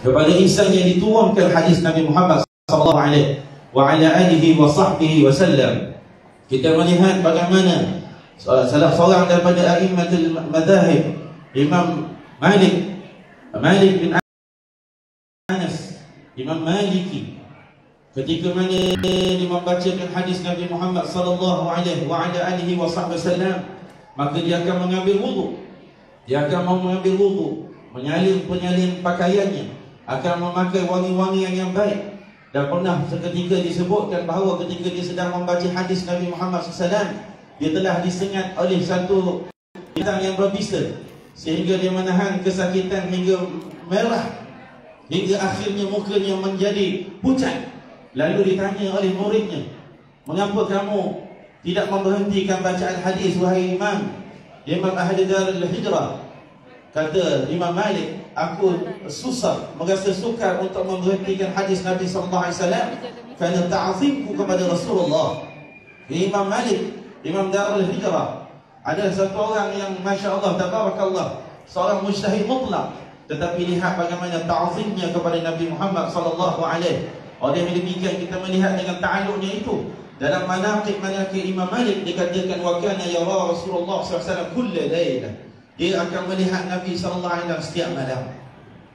kepada insan yang diturunkan hadis Nabi Muhammad sallallahu alaihi wasallam. Kita melihat bagaimana salah seorang daripada a'immatul madzahib, Imam Malik bin Anas, Imam Maliki, ketika mana dia membacakan hadis Nabi Muhammad sallallahu alaihi wasallam, maka dia akan mengambil wudu. Dia akan mengambil wudu, menyalin pakaiannya, akan memakai wangi-wangian yang baik. Dan pernah seketika disebutkan bahawa ketika dia sedang membaca hadis Nabi Muhammad SAW, dia telah disengat oleh satu binatang yang berbisa, sehingga dia menahan kesakitan hingga merah, hingga akhirnya mukanya menjadi pucat. Lalu ditanya oleh muridnya, mengapa kamu tidak memberhentikan bacaan hadis, wahai Imam Ahli Darul Hijrah? Kata Imam Malik, aku merasa sukar untuk memberhentikan hadis Nabi sallallahu alaihi wasallam kerana ta'zimku kepada Rasulullah. Imam Malik, Imam Darul Hijrah, adalah satu orang yang masya-Allah tabarakallah, seorang mujtahid mutlak, tetapi lihat bagaimana ta'zimnya kepada Nabi Muhammad sallallahu alaihi. Oleh demikian kita melihat dengan ta'alluqnya itu dalam manaqib Imam Malik dikatakan wa kana yara Rasulullah sallallahu alaihi wasallam kull lailah. Dia akan melihat Nabi sallallahu alaihi wasallam setiap malam.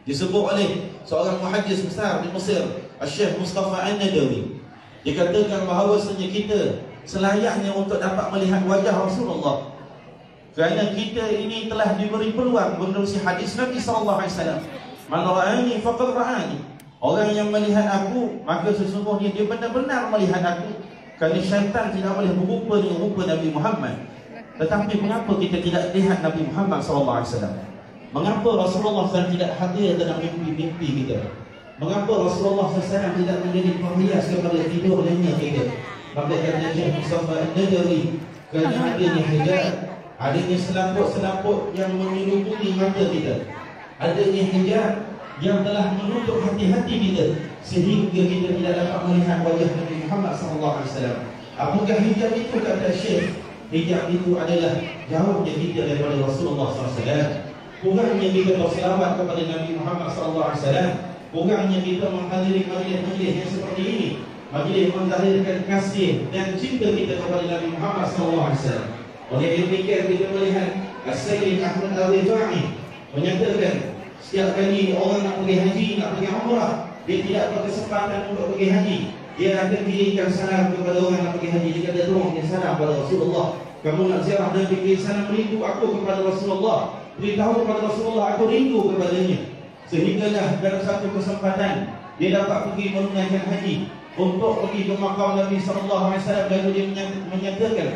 Disebut oleh seorang muhaddis besar di Mesir, Syekh Mustafa An-Nadawi, dikatakan bahawasanya kita selayaknya untuk dapat melihat wajah Rasulullah, kerana kita ini telah diberi peluang menerusi hadis Nabi sallallahu alaihi wasallam. Man ra'ani faqad ra'ani. Orang yang melihat aku, maka sesungguhnya dia benar-benar melihat aku. Kerana syaitan tidak boleh berupa dengan rupa Nabi Muhammad. Tetapi mengapa kita tidak lihat Nabi Muhammad SAW? Mengapa Rasulullah SAW tidak hadir dalam mimpi-mimpi kita? Mengapa Rasulullah SAW tidak menjadi perhias kepada tidur lainnya kita? Maka kata Syekh Mustafa An-Nadawi, kerana adanya hijab, adanya selaput-selaput yang menyelimuti mata kita, adanya hijab yang telah menutup hati-hati kita, sehingga kita tidak dapat melihat wajah Nabi Muhammad SAW. Apakah hijab itu? Kata Syekh, hijab itu adalah jauhnya kita daripada Rasulullah SAW. Kurangnya kita berselawat kepada Nabi Muhammad SAW. Kurangnya kita menghadiri majlis-majlis yang seperti ini, majlis menzahirkan kasih dan cinta kita kepada Nabi Muhammad SAW. Oleh demikian kita melihat As-Sayyid Ahmad Al-Rifai menyatakan, setiap kali orang nak pergi haji, nak pergi umrah, dia tidak berkesempatan untuk pergi haji, dia akan kirimkan salam kepada orang nak pergi haji. Dia kata, tolong dia salam kepada Rasulullah. Kamu nak ziarah dan pergi salam, rindu aku kepada Rasulullah, beritahu kepada Rasulullah aku rindu kepadanya. Sehinggalah dalam satu kesempatan dia dapat pergi menunaikan haji, untuk pergi ke makam Nabi sallallahu alaihi wasallam. Lalu dia menyatakan,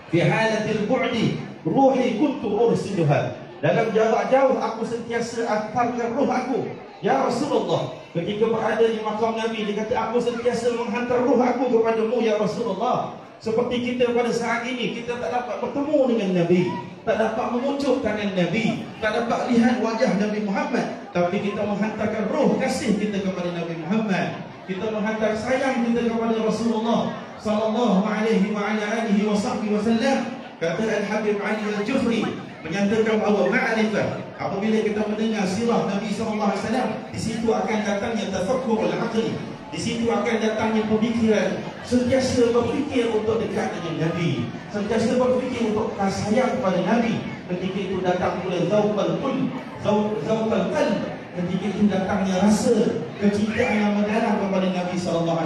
fi halatil bu'di ruhi kuntu ursiluha. Dalam jarak jauh aku sentiasa hantarkan ruh aku, ya Rasulullah. Ketika berada di makam Nabi, dia kata, aku sentiasa menghantar ruh aku kepadamu, ya Rasulullah. Seperti kita pada saat ini, kita tak dapat bertemu dengan Nabi, tak dapat mengucuk tangan Nabi, tak dapat lihat wajah Nabi Muhammad, tapi kita menghantarkan ruh kasih kita kepada Nabi Muhammad. Kita menghantar sayang kita kepada Rasulullah sallallahu alaihi wasallam. Kata Al-Habib Ali Al-Jufri menyatakan bahawa ma'rifah, apabila kita mendengar sirah Nabi SAW, di situ akan datangnya tafakkur al-aqli, di situ akan datangnya pemikiran, sentiasa berfikir untuk dekat dengan Nabi, sentiasa berfikir untuk sayang kepada Nabi. Ketika itu datang pula zauqal qalb, ketika itu datangnya rasa kecintaan yang mendalam kepada Nabi SAW.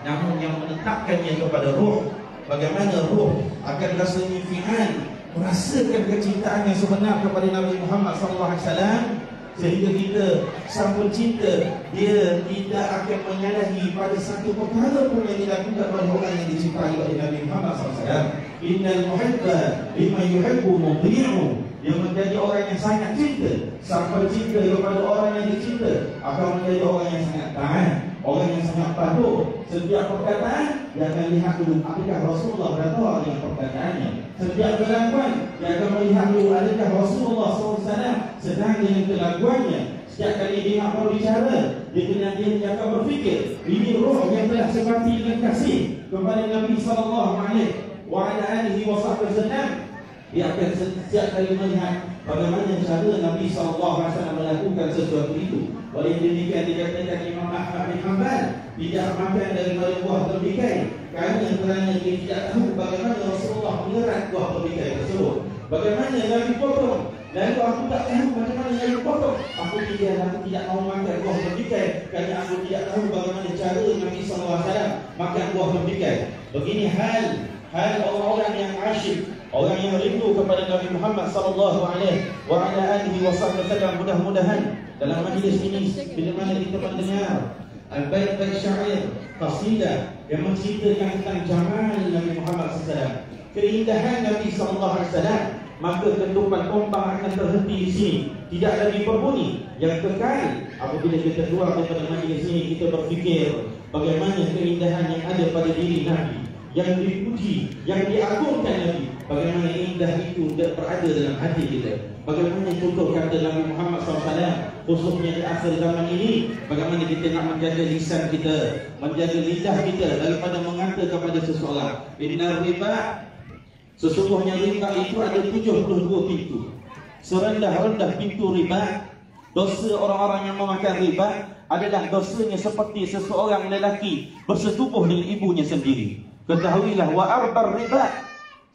Namun yang menetapkannya kepada ruh, bagaimana ruh akan rasanya fi'an, merasakan kecintaan yang sebenar kepada Nabi Muhammad SAW, sehingga kita sang pencinta, dia tidak akan menyalahi pada satu perkara pun yang dilakukan oleh orang yang dicintai oleh Nabi Muhammad SAW. Innal muhibba lima yuhibbu muti'u. Dia menjadi orang yang sangat cinta, sang pencinta kepada orang yang dicinta akan menjadi orang yang sangat taat, orang yang sangat patuh. Setiap perkataan dia akan lihat dulu apakah Rasulullah berdoa dengan perkataannya. Setiap kelakuan dia akan melihat dulu adakah Rasulullah SAW sedang dengan kelakuannya. Setiap kali dia nak berbicara, dia akan berfikir, ini roh yang telah sebati dengan kasih kepada Nabi SAW. Dia akan setiap kali melihat bagaimana cara Nabi SAW melakukan sesuatu itu. Oleh demikian dikatakan Imam Ahmad bin Hanbal tidak makan daripada buah terbikai kerana dia tidak tahu bagaimana Rasulullah mengerat buah terbikai tersebut. Bagaimana Nabi potong, lalu aku tak tahu macam mana Nabi potong. Aku tidak mau makan buah terbikai kerana aku tidak tahu bagaimana cara Nabi SAW makan buah terbikai. Begini hal orang-orang yang asyik, orang yang rindu kepada Nabi Muhammad sallallahu alaihi wasallam. Mudah-mudahan dalam majlis ini bila mana kita mendengar al-bait-bait syair, qasidah yang menceritakan tentang jamal Nabi Muhammad SAW, keindahan Nabi sallallahu alaihi wasallam, maka ketupan tombak akan terhenti di sini, tidak lagi berbunyi. Yang kekal apabila kita keluar daripada majlis ini, kita berfikir bagaimana keindahan yang ada pada diri Nabi, yang dipuji, yang diagungkan Nabi. Bagaimana indah itu berada dalam hati kita. Bagaimana contoh kata Nabi Muhammad SAW, khususnya di akhir zaman ini, bagaimana kita nak menjaga lisan kita, menjaga lidah kita daripada mengata kepada seseorang. Inna riba, sesungguhnya riba itu ada 72 pintu. Serendah-rendah pintu riba, dosa orang-orang yang memakan riba adalah dosanya seperti seseorang lelaki bersetubuh dengan ibunya sendiri. Ketahuilah, wa arbar riba,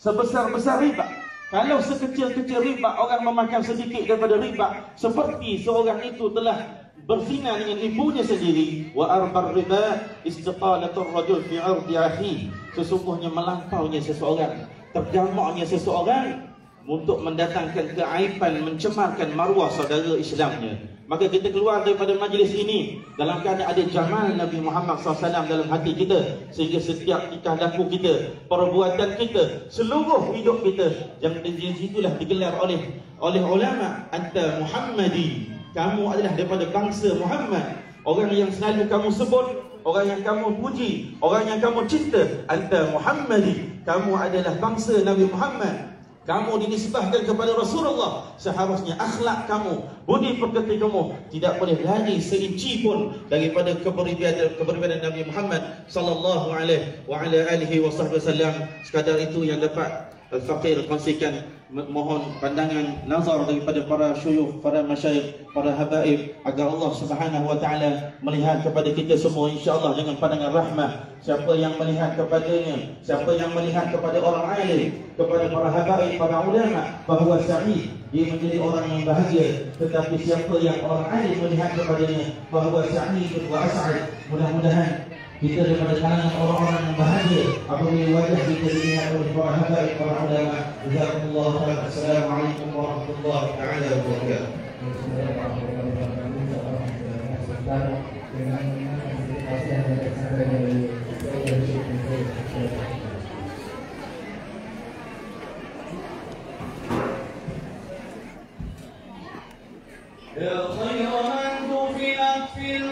sebesar-besar riba. Kalau sekecil-kecil riba orang memakan sedikit daripada riba, seperti seorang itu telah berzina dengan ibunya sendiri. Wa arbar riba istiqalatur rajul fi 'irdi akhi, sesungguhnya melampaunya seseorang, tergamaknya seseorang untuk mendatangkan keaiban, mencemarkan maruah saudara Islamnya. Maka kita keluar daripada majlis ini dalam keadaan ada jamal Nabi Muhammad SAW dalam hati kita, sehingga setiap tingkah laku kita, perbuatan kita, seluruh hidup kita, yang dari situlah digelar oleh ulama, anta Muhammadi, kamu adalah daripada bangsa Muhammad. Orang yang selalu kamu sebut, orang yang kamu puji, orang yang kamu cinta, anta Muhammadi, kamu adalah bangsa Nabi Muhammad. Kamu dinisbahkan kepada Rasulullah. Seharusnya akhlak kamu, budi pekerti kamu tidak boleh lari seinci pun daripada kepribadian Nabi Muhammad sallallahu alaihi wasallam. Sekadar itu yang dapat Al-Faqir kongsikan. Mohon pandangan nazar daripada para syuyukh, para masyayikh, para habaib, agar Allah Subhanahu wa taala melihat kepada kita semua insya-Allah dengan pandangan rahmah. Siapa yang melihat kepadanya, siapa yang melihat kepada orang alim, kepada para habaib, para ulama, bahawa sa'id, dia menjadi orang yang bahagia. Tetapi siapa yang orang alim melihat kepadanya, bahawa sa'id wa as'ad, mudah-mudahan kita daripada kalangan orang-orang yang bahagia apabila wajah kita dilihat oleh para habaib, para ulama. Jazakumullah khairan. Assalamualaikum warahmatullahi taala wabarakatuh. Ya khairan dufinat fil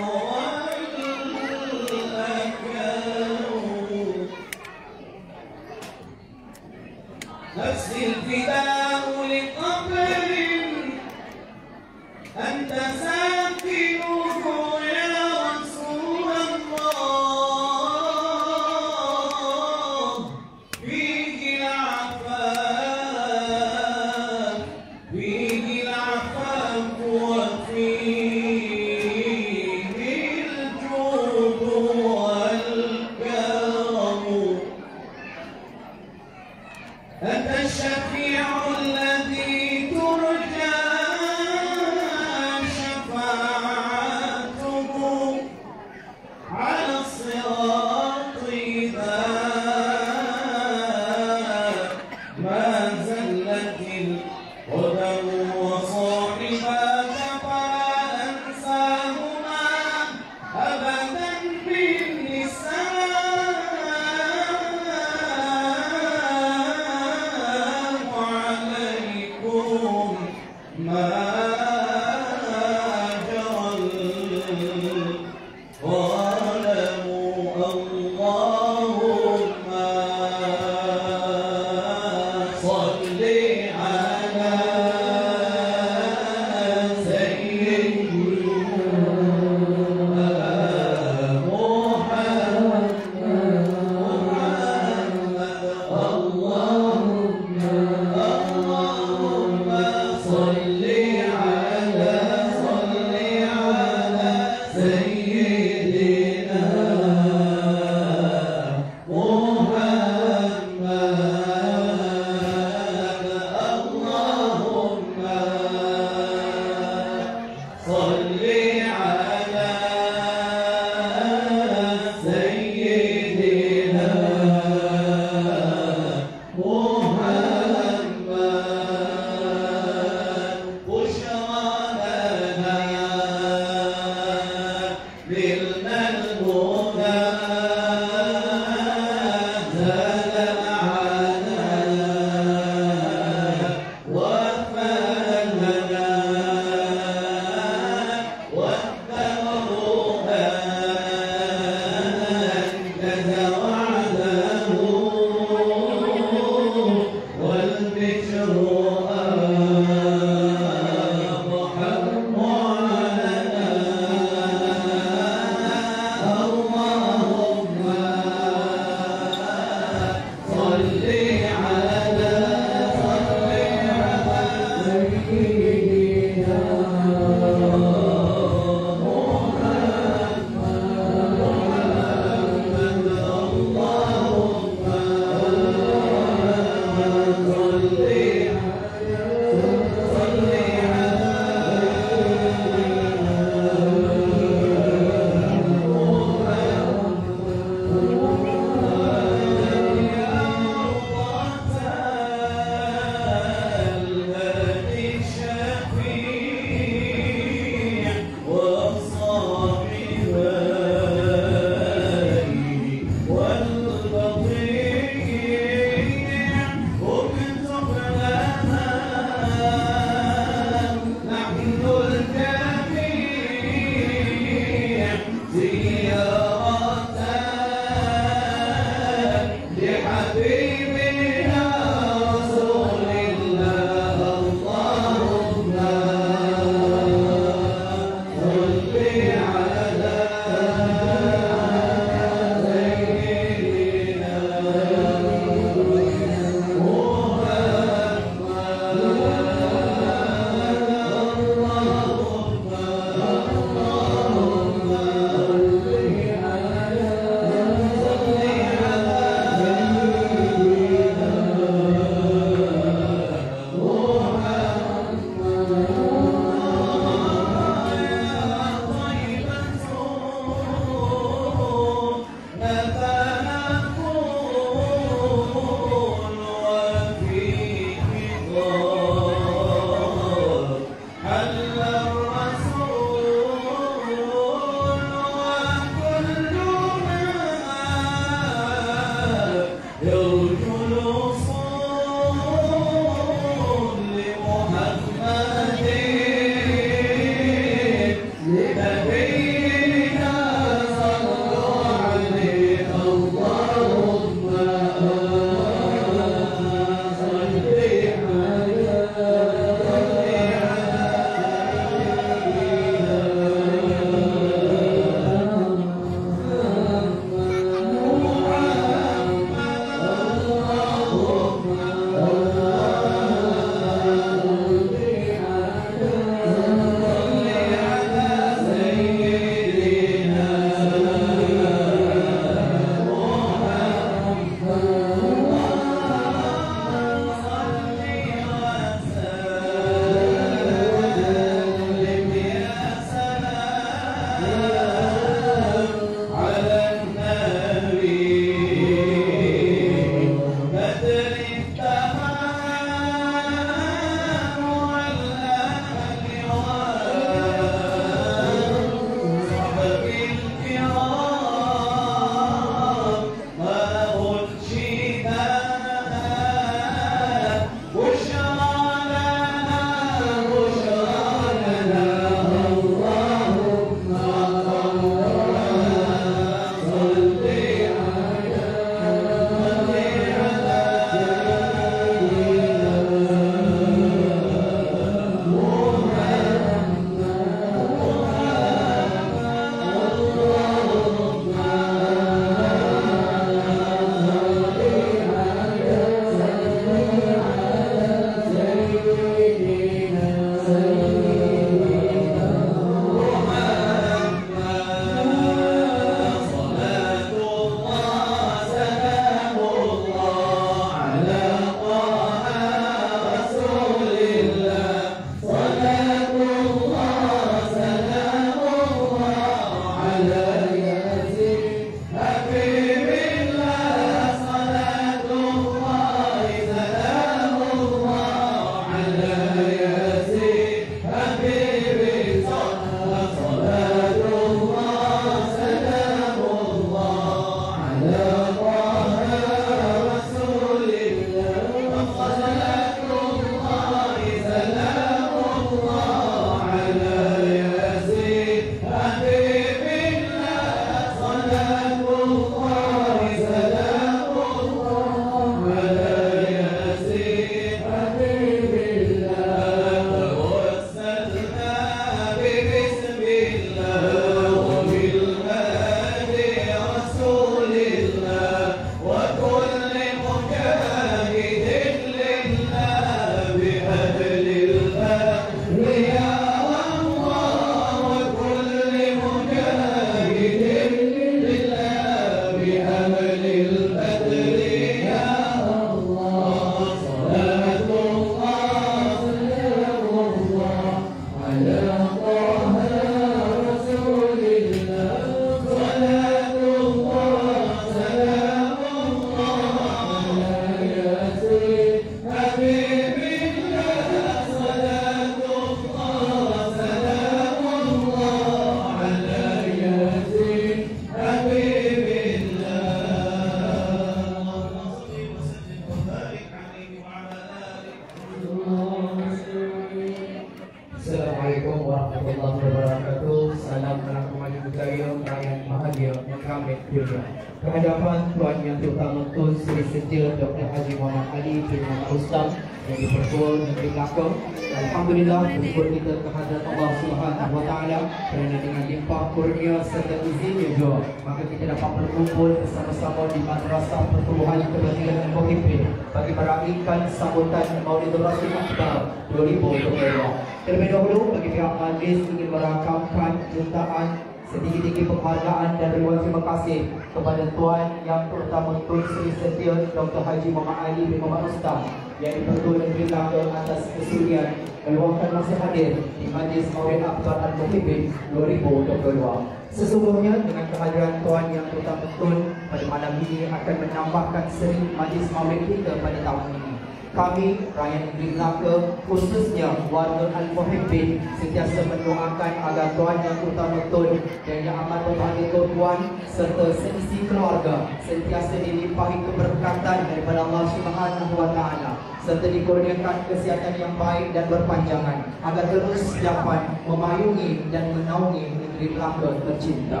Kehadapan Tuan Yang Terutama Tun Sri Setia Dr. Haji Muhammad Ali bin Muhammad Ustaz yang di-Pertua Negeri Melaka. Alhamdulillah bersyukur kita kehadrat Allah Subhanahu Wa Taala kerana dengan limpah kurnia serta izin juga maka kita dapat berkumpul bersama-sama di Madrasah Pertubuhan Kebatilan Al-Muhibbin bagi meraihkan sambutan Maulidul Rasul Akbar 2022. Terlebih dahulu bagi pihak majlis ingin merakamkan jutaan sedikit-sedikit penghargaan dan ribuan terima kasih kepada Tuan Yang Terutama Tun Sri Setia Dr. Haji Muhammad Ali bin Muhammad Ustaz yang di-Pertua Negeri Melaka atas kesudian meluangkan masa hadir di Majlis Maulid Akbar Al-Muhibbin 2022. Sesungguhnya dengan kehadiran Tuan Yang Terutama Tun pada malam ini akan menambahkan seri Majlis Maulid kita pada tahun ini. Kami, rakyat negeri Melaka, khususnya warga Al-Muhibbin, sentiasa mendoakan agar Tuan Yang Terutama Tun dan Yang Amat Berbahagia Tuan serta seisi keluarga sentiasa dilimpahi keberkatan daripada Allah Subhanahu Wa Taala serta dikurniakan kesihatan yang baik dan berpanjangan agar terus dapat memayungi dan menaungi negeri negeri Melaka tercinta.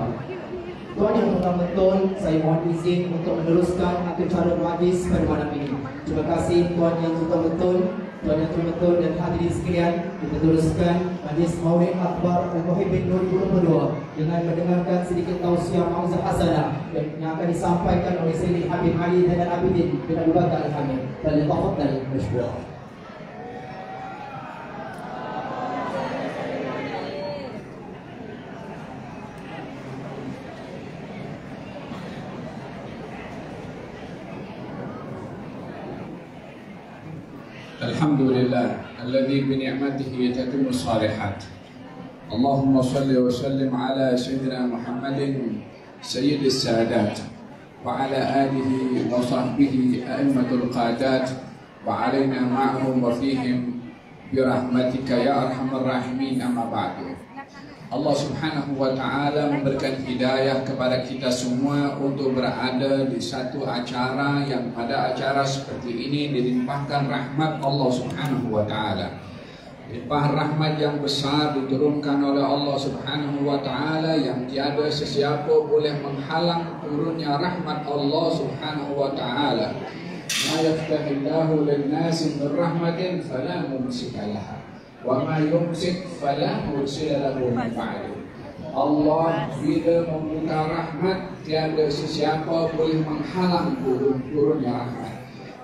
Tuan Yang Terhormat, saya mohon izin untuk meneruskan acara majlis pada malam ini. Terima kasih Tuan Yang Terhormat, Tuan Yang Terhormat dan hadirin sekalian. Kita teruskan majlis Maulid Akbar Al-Muhibbin 2022 dengan mendengarkan sedikit tausiah mau'izah hasanah yang akan disampaikan oleh Sayyidi Habib Ali Zainal Abidin bin Abu Bakar Al-Hamid. Falyatafaddal mashkura. Alhamdulillah alladzi bi ni'matihi tatimmu shalihat. Allahumma shalli wa sallim ala sayyidina Muhammadin sayyidis sadat wa ala alihi wa sahbihi a'immatul qadat wa alaina ma'hum wa fihim bi rahmatika ya arhamar rahimin, amma ba'du. Allah Subhanahu wa ta'ala memberikan hidayah kepada kita semua untuk berada di satu acara yang pada acara seperti ini dilimpahkan rahmat Allah Subhanahu wa ta'ala. Limpah rahmat yang besar diturunkan oleh Allah Subhanahu wa ta'ala yang tiada sesiapa boleh menghalang turunnya rahmat Allah Subhanahu wa ta'ala. Ma yaftahillahu lin-nasi min rahmatin fala mumsika laha wa ma yumsik fala mursila lahu min ba'di. Allah bila membuka rahmat tiada sesiapa boleh menghalang turunnya rahmat.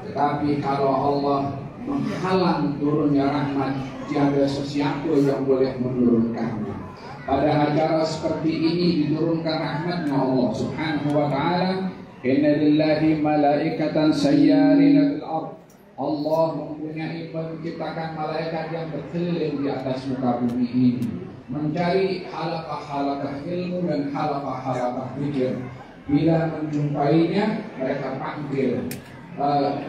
Tetapi kalau Allah menghalang turunnya rahmat, tiada sesiapa yang boleh menurunkannya. Pada acara seperti ini diturunkan rahmatnya Allah Subhanahu wa ta'ala. Inna lillahi malaikatan sayyarina fil ardh. Allah mempunyai menciptakan malaikat yang berkeliling di atas muka bumi ini, mencari halaqah-halaqah ilmu dan halaqah-halaqah zikir. Bila menjumpainya, mereka panggil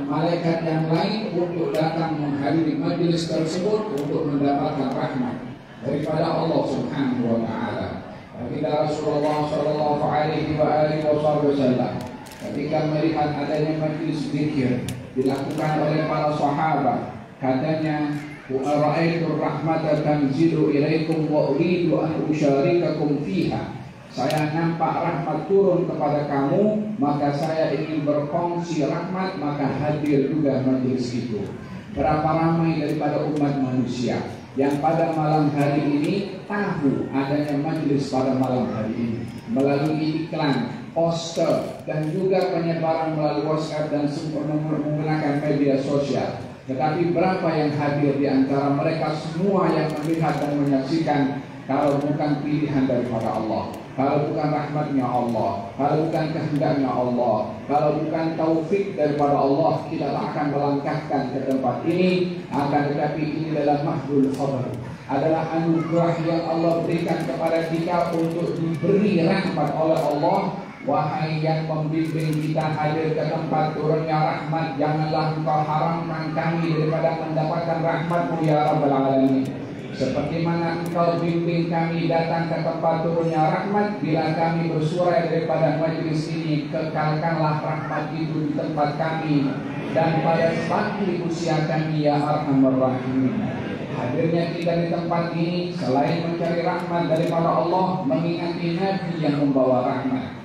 malaikat yang lain untuk datang menghadiri majlis tersebut untuk mendapatkan rahmat daripada Allah Subhanahu wa ta'ala. Baginda Rasulullah sallallahu alaihi wasallam ketika melihat adanya majlis zikir dilakukan oleh para sahabat, katanya, "Ra'aitu rahmatan tanzilu ilaikum wa uridu an usyarikakum fiha." Saya nampak rahmat turun kepada kamu, maka saya ingin berkongsi rahmat, maka hadir juga majelis itu. Berapa ramai daripada umat manusia yang pada malam hari ini tahu adanya majelis pada malam hari ini melalui iklan, poster, dan juga penyebaran melalui WhatsApp dan menggunakan media sosial. Tetapi berapa yang hadir di antara mereka semua yang melihat dan menyaksikan kalau bukan pilihan daripada Allah, kalau bukan rahmatnya Allah, kalau bukan kehendaknya Allah, kalau bukan taufik daripada Allah, kita tak akan melangkahkan ke tempat ini. Akan tetapi ini adalah mahdul fadl, adalah anugerah yang Allah berikan kepada kita untuk diberi rahmat oleh Allah. Wahai yang membimbing kita hadir ke tempat turunnya rahmat, janganlah engkau haramkan kami daripada mendapatkan rahmat-Mu ya Rabbal Alamin. Seperti mana engkau bimbing kami datang ke tempat turunnya rahmat, bila kami bersurai daripada majlis ini, kekalkanlah rahmat itu di tempat kami dan pada bakti usia kami ya Arhamar Rahimin. Hadirnya kita di tempat ini selain mencari rahmat daripada Allah, mengingati Nabi yang membawa rahmat,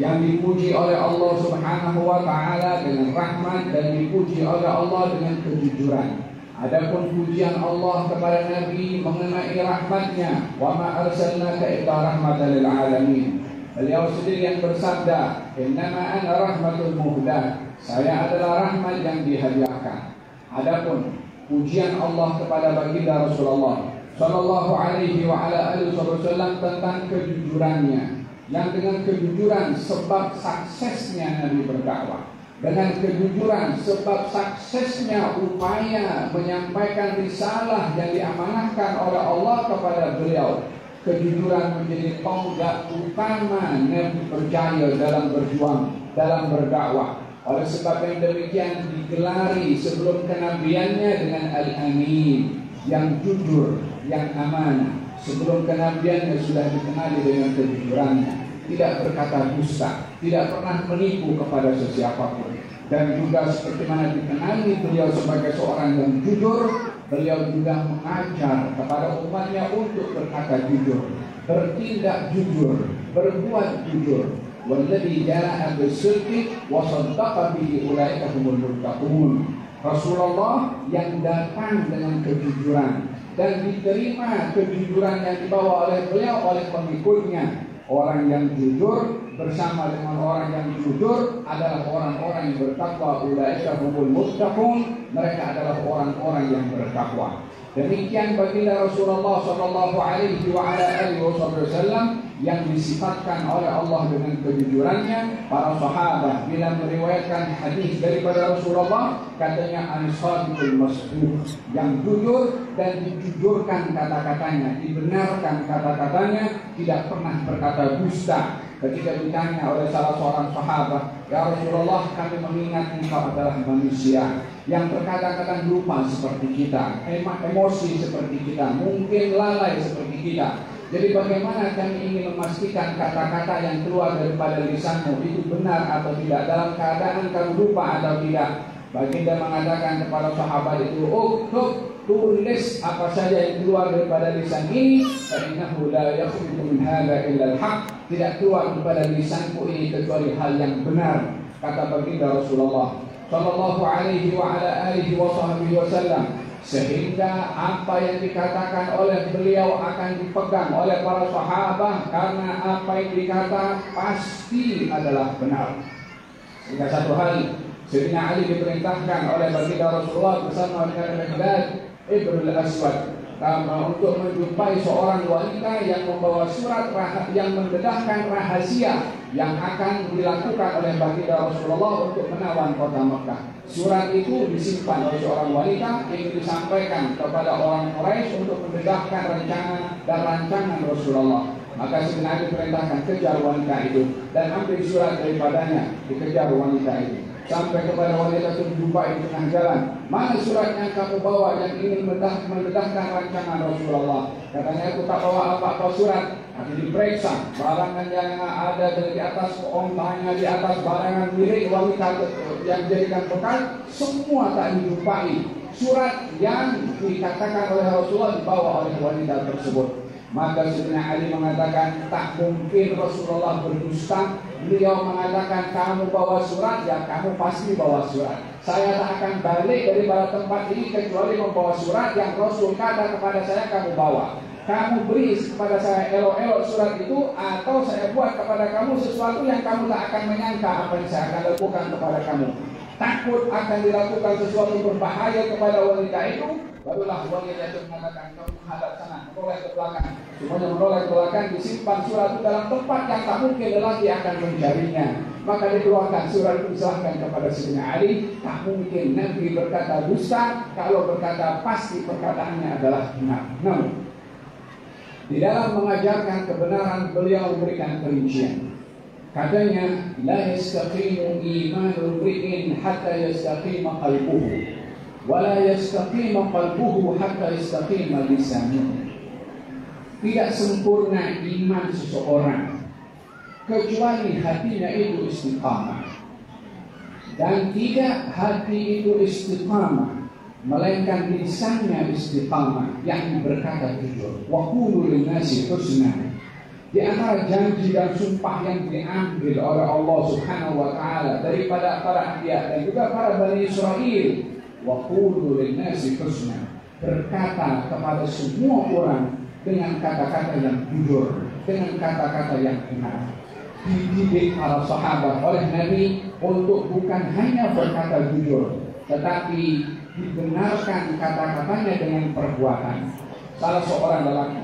yang dipuji oleh Allah Subhanahu wa ta'ala dengan rahmat dan dipuji oleh Allah dengan kejujuran. Adapun pujian Allah kepada Nabi mengenai rahmatnya, wa ma arsalnaka illa rahmatan lil alamin. Beliau sendiri yang bersabda, innama ana rahmatul muhdah, saya adalah rahmat yang dihadiahkan. Adapun pujian Allah kepada baginda Rasulullah sallallahu alaihi wa ala alihi wasallam tentang kejujurannya, yang dengan kejujuran sebab suksesnya Nabi berdakwah, dengan kejujuran sebab suksesnya upaya menyampaikan risalah yang diamanahkan oleh Allah kepada beliau. Kejujuran menjadi tonggak utama Nabi berjaya dalam berjuang, dalam berdakwah. Oleh sebab yang demikian digelari sebelum kenabiannya dengan Al-Amin, yang jujur, yang amanah. Sebelum kenabiannya sudah dikenali dengan kejujurannya, tidak berkata dusta, tidak pernah menipu kepada sesiapapun. Dan juga seperti mana dikenali beliau sebagai seorang yang jujur, beliau juga mengajar kepada umatnya untuk berkata jujur. bertindak jujur, berbuat jujur. Walladzi jaa'a bis-sidqi wa saddaqa bihi ulaika humul muttaqun. Rasulullah yang datang dengan kejujuran dan diterima kejujuran yang dibawa oleh beliau oleh pengikutnya. Orang yang jujur bersama dengan orang yang jujur adalah orang-orang yang bertakwa. Ulaika humul muttaqun. Mereka adalah orang-orang yang bertakwa. Demikian baginda Rasulullah sallallahu alaihi wa ala alihi wasallam yang disifatkan oleh Allah dengan kejujurannya. Para sahabat bila meriwayatkan hadis daripada Rasulullah, katanya an-shadiqul masduq, yang jujur dan dijujurkan kata-katanya, dibenarkan kata-katanya, tidak pernah berkata dusta. Ketika ditanya oleh salah seorang sahabat, "Ya Rasulullah, kami mengingat engkau adalah manusia yang terkadang-kadang lupa seperti kita, emosi seperti kita, mungkin lalai seperti kita. Jadi bagaimana kami ingin memastikan kata-kata yang keluar daripada lisanmu itu benar atau tidak, dalam keadaan kamu lupa atau tidak?" Baginda mengatakan kepada sahabat itu, tulis apa saja yang keluar daripada lisan ini, fa'innahu la yakhruju min hadza illa al-haq. Tidak keluar daripada lisanku ini kecuali hal yang benar, kata baginda Rasulullah sallallahu alaihi wa ala alihi wasallam. Sehingga apa yang dikatakan oleh beliau akan dipegang oleh para sahabat, karena apa yang dikata pasti adalah benar. Sehingga satu hari Sayyidina Ali diperintahkan oleh baginda Rasulullah bersama dengan Miqdad Ibn al-Aswad untuk menjumpai seorang wanita yang membawa surat yang mendedahkan rahasia yang akan dilakukan oleh baginda Rasulullah untuk menawan kota Mekah. Surat itu disimpan oleh seorang wanita yang disampaikan kepada orang Quraisy untuk mendedahkan rencana dan rancangan Rasulullah. Maka Sayyidina Ali diperintahkan kejar wanita itu dan ambil surat daripadanya, dikejar wanita itu. Sampai kepada wanita itu dijumpai di tengah jalan. "Mana surat yang kamu bawa yang ingin mendedahkan rancangan Rasulullah?" Katanya, "Aku tak bawa apa-apa surat." Nanti diperiksa barangan yang ada di atas ontanya, di atas barangan milik wanita yang dijadikan bekal, semua tak dijumpai. Surat yang dikatakan oleh Rasulullah dibawa oleh wanita tersebut. Maka Sayyidina Ali mengatakan, tak mungkin Rasulullah berdusta. Beliau mengatakan, kamu bawa surat, ya kamu pasti bawa surat. Saya tak akan balik daripada tempat ini kecuali membawa surat yang Rasul kata kepada saya kamu bawa. Kamu beri kepada saya elok-elok surat itu, atau saya buat kepada kamu sesuatu yang kamu tak akan menyangka apa yang saya akan lakukan kepada kamu. Takut akan dilakukan sesuatu berbahaya kepada wanita itu. Barulah wanita itu mengatakan, kamu menghadap sana, menoleh ke belakang. Semuanya menoleh ke belakang, disimpan surat itu dalam tempat yang tak mungkin lelaki akan mencarinya. Maka dikeluarkan surat itu, diserahkan kepada Sayyidina Ali. Tak mungkin Nabi berkata dusta, kalau berkata pasti perkataannya adalah benar. Namun di dalam mengajarkan kebenaran beliau memberikan perincian. Katanya, la yastaqimu imanu ri'in hatta yastaqima qalbuhu, wa la yastaqima qalbuhu hatta yastaqima lisanuhu. Tidak sempurna iman seseorang kecuali hatinya itu istiqamah, dan tidak hati itu istiqamah melainkan lisannya istiqamah, yang berkata jujur. Wa qulu lin-nasi husna. Di antara janji dan sumpah yang diambil oleh Allah Subhanahu wa taala daripada para anbiya dan juga para Bani Israel, wa qulu lin-nasi husna, berkata kepada semua orang dengan kata-kata yang jujur, dengan kata-kata yang benar. Dididik para sahabat oleh Nabi untuk bukan hanya berkata jujur, tetapi dibenarkan kata-katanya dengan perbuatan. Salah seorang lelaki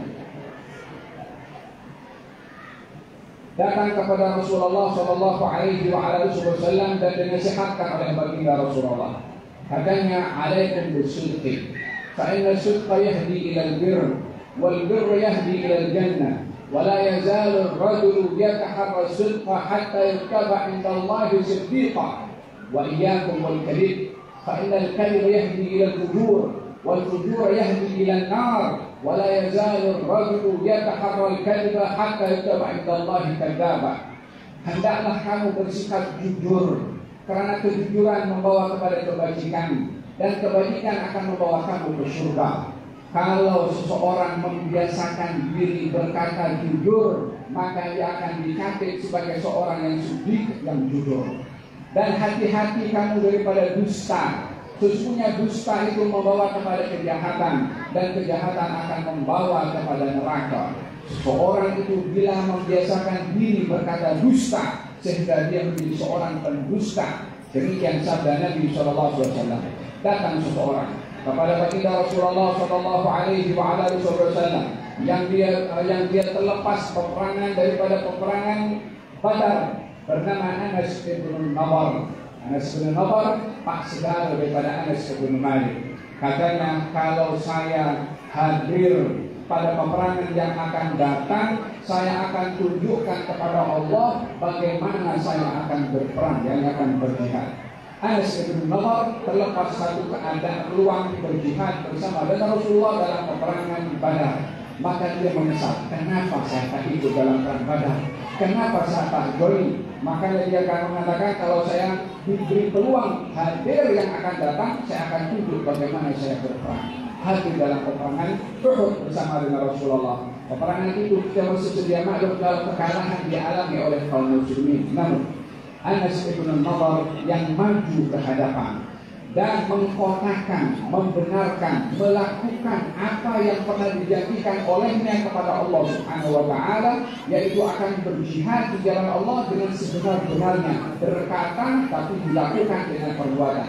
datang kepada Rasulullah sallallahu alaihi wasallam dan dinasihatkan oleh baginda Rasulullah. Katanya, "Alaikum bis-sidqi, fa inna as-sidqa yahdi ila al-birr, wal birr yahdi ila al-jannah, wa la yazalu ar-rajulu yataharra as-sidqa hatta yuktaba 'inda Allahi siddiqan, wa iyyakum wal kadhib, fa inna al-kadhiba yahdi ila al-fujur, wal fujur yahdi ila an-nar. ولا يزال الرجل يتحرى الكذب حتى يكتب عند الله كذابا." Hendaklah kamu bersikap jujur, karena kejujuran membawa kepada kebajikan, dan kebajikan akan membawa kamu ke surga. Kalau seseorang membiasakan diri berkata jujur, maka dia akan dicatat sebagai seorang yang sadiq, yang jujur. Dan hati-hati kamu daripada dusta. Sesungguhnya dusta itu membawa kepada kejahatan, dan kejahatan akan membawa kepada neraka. Seorang itu bila membiasakan diri berkata dusta, sehingga dia menjadi seorang pendusta. Demikian sabda Nabi SAW. Datang seseorang kepada baginda Rasulullah SAW yang dia terlepas peperangan daripada peperangan Badar, bernama Anas bin Nadhr. Anas bin Nadhr, pak saudara daripada Anas bin Malik. Katanya, kalau saya hadir pada peperangan yang akan datang, saya akan tunjukkan kepada Allah bagaimana saya akan berperang, yang akan berjihad. Anas bin Nadhr terlepas satu keadaan peluang berjihad bersama dengan Rasulullah dalam peperangan Badar. Maka dia menyesal, kenapa saya tak ikut dalam perang Badar? Kenapa saya tak join? Makanya dia akan mengatakan, kalau saya diberi peluang hadir yang akan datang, saya akan tunjuk bagaimana saya berperang. Hadir dalam peperangan Uhud bersama dengan Rasulullah. Peperangan itu kita bersedia maklum dalam kekalahan dialami oleh kaum muslimin. Namun Anas bin Nadhr yang maju ke hadapan dan mengkotakan, membenarkan, melakukan apa yang pernah dijanjikan olehnya kepada Allah Subhanahu wa Ta'ala, yaitu akan berjihad di jalan Allah dengan sebenar-benarnya, berkata tapi dilakukan dengan perbuatan,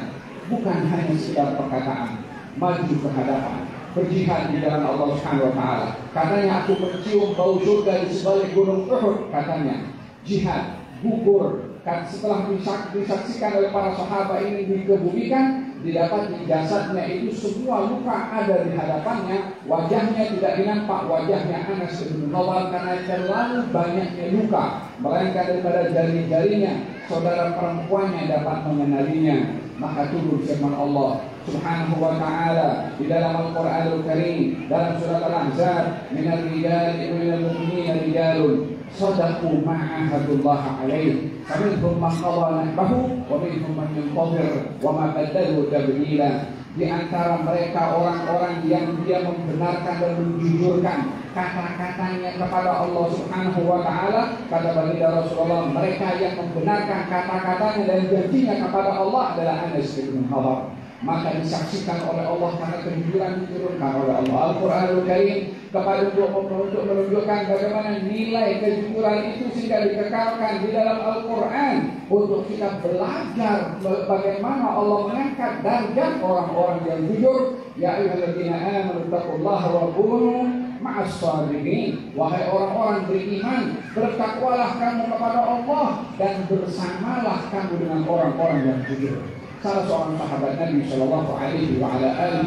bukan hanya sekedar perkataan. Maju ke hadapan, berjihad di jalan Allah Subhanahu wa Ta'ala. Katanya, aku mencium bau surga di sebalik gunung Uhud. Katanya, jihad gugur. Setelah disaksikan oleh para sahabat ini dikebumikan, didapat di jasadnya itu semua luka ada di hadapannya. Wajahnya tidak dinampak wajahnya Anas bin Nadhr karena terlalu banyaknya luka, melainkan daripada jari-jarinya saudara perempuannya dapat mengenalinya. Maka turun firman Allah Subhanahu wa Ta'ala di dalam Al-Qur'anul Karim dalam surat Al-Ahzab, minal rijali minal mu'minina rijalun sadaqu ma'ahadullah alaih faminhum man qada nahbahu wa minhum man yantazir wa ma badalu tabdila. Di antara mereka orang-orang yang dia membenarkan dan menjujurkan kata-katanya kepada Allah Subhanahu wa Ta'ala. Kata baginda Rasulullah, mereka yang membenarkan kata-katanya dan janjinya kepada Allah adalah Anas bin Nadhr. Maka disaksikan oleh Allah karena kejujuran diturunkan oleh Allah Al-Qur'anul Karim kepada untuk menunjukkan bagaimana nilai kejujuran itu sehingga dikekalkan di dalam Al-Qur'an untuk kita belajar bagaimana Allah mengangkat darjat orang-orang yang jujur. Ya ayyuhalladzina amanu taqullaha wa kunu ma'as shadiqin. Wahai orang-orang beriman, bertakwalah kamu kepada Allah dan bersamalah kamu dengan orang-orang yang jujur. Salah seorang sahabat Nabi Shallallahu Alaihi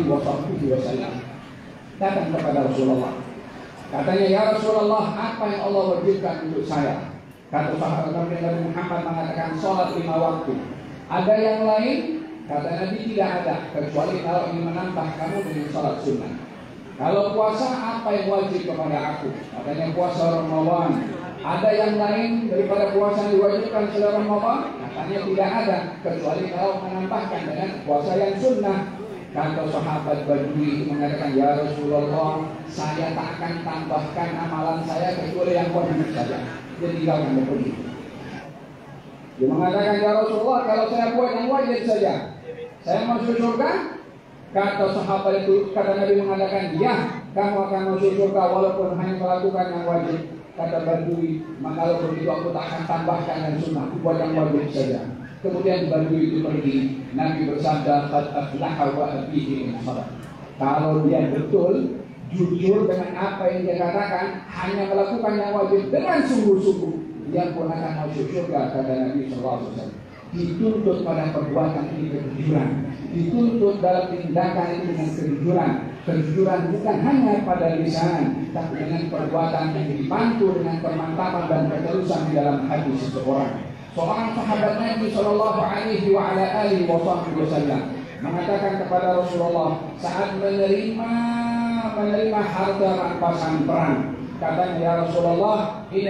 Wasallam datang kepada Rasulullah. Katanya, ya Rasulullah, apa yang Allah wajibkan untuk saya? Kata sahabat Nabi Muhammad mengatakan, sholat 5 waktu. Ada yang lain? Kata Nabi, tidak ada, kecuali kalau ingin menambah kamu dengan sholat sunnah. Kalau puasa, apa yang wajib kepada aku? Katanya, puasa Ramadan. Ada yang lain daripada puasa yang diwajibkan selama Ramadan? Katanya tidak ada, kecuali kalau menambahkan dengan puasa yang sunnah. Kata sahabat Badui itu mengatakan, ya Rasulullah, saya tak akan tambahkan amalan saya kecuali yang wajib saja. Dia tinggalkan begitu. Dia mengatakan, ya Rasulullah, kalau saya buat yang wajib saja, saya masuk surga? Kata sahabat itu, kata Nabi mengatakan, ya, kamu akan masuk surga walaupun hanya melakukan yang wajib. Kata Badui, maka kalau begitu aku tak akan tambahkan yang sunnah, buat yang wajib saja. Kemudian Badui itu pergi. Nabi bersabda, qad aflaha wa abihi in shadaq. Kalau dia betul jujur dengan apa yang dia katakan, hanya melakukan yang wajib dengan sungguh-sungguh, dia pun akan masuk surga. Kata Nabi SAW. Dituntut pada perbuatan ini kejujuran, dituntut dalam tindakan itu dengan kejujuran. Kejujuran bukan hanya pada lisan, tapi dengan perbuatan yang dibantu dengan kemantapan dan ketulusan di dalam hati seseorang. Seorang sahabat Nabi Shallallahu Alaihi Wasallam mengatakan kepada Rasulullah saat menerima harta rampasan perang. Katanya, ya Rasulullah, ini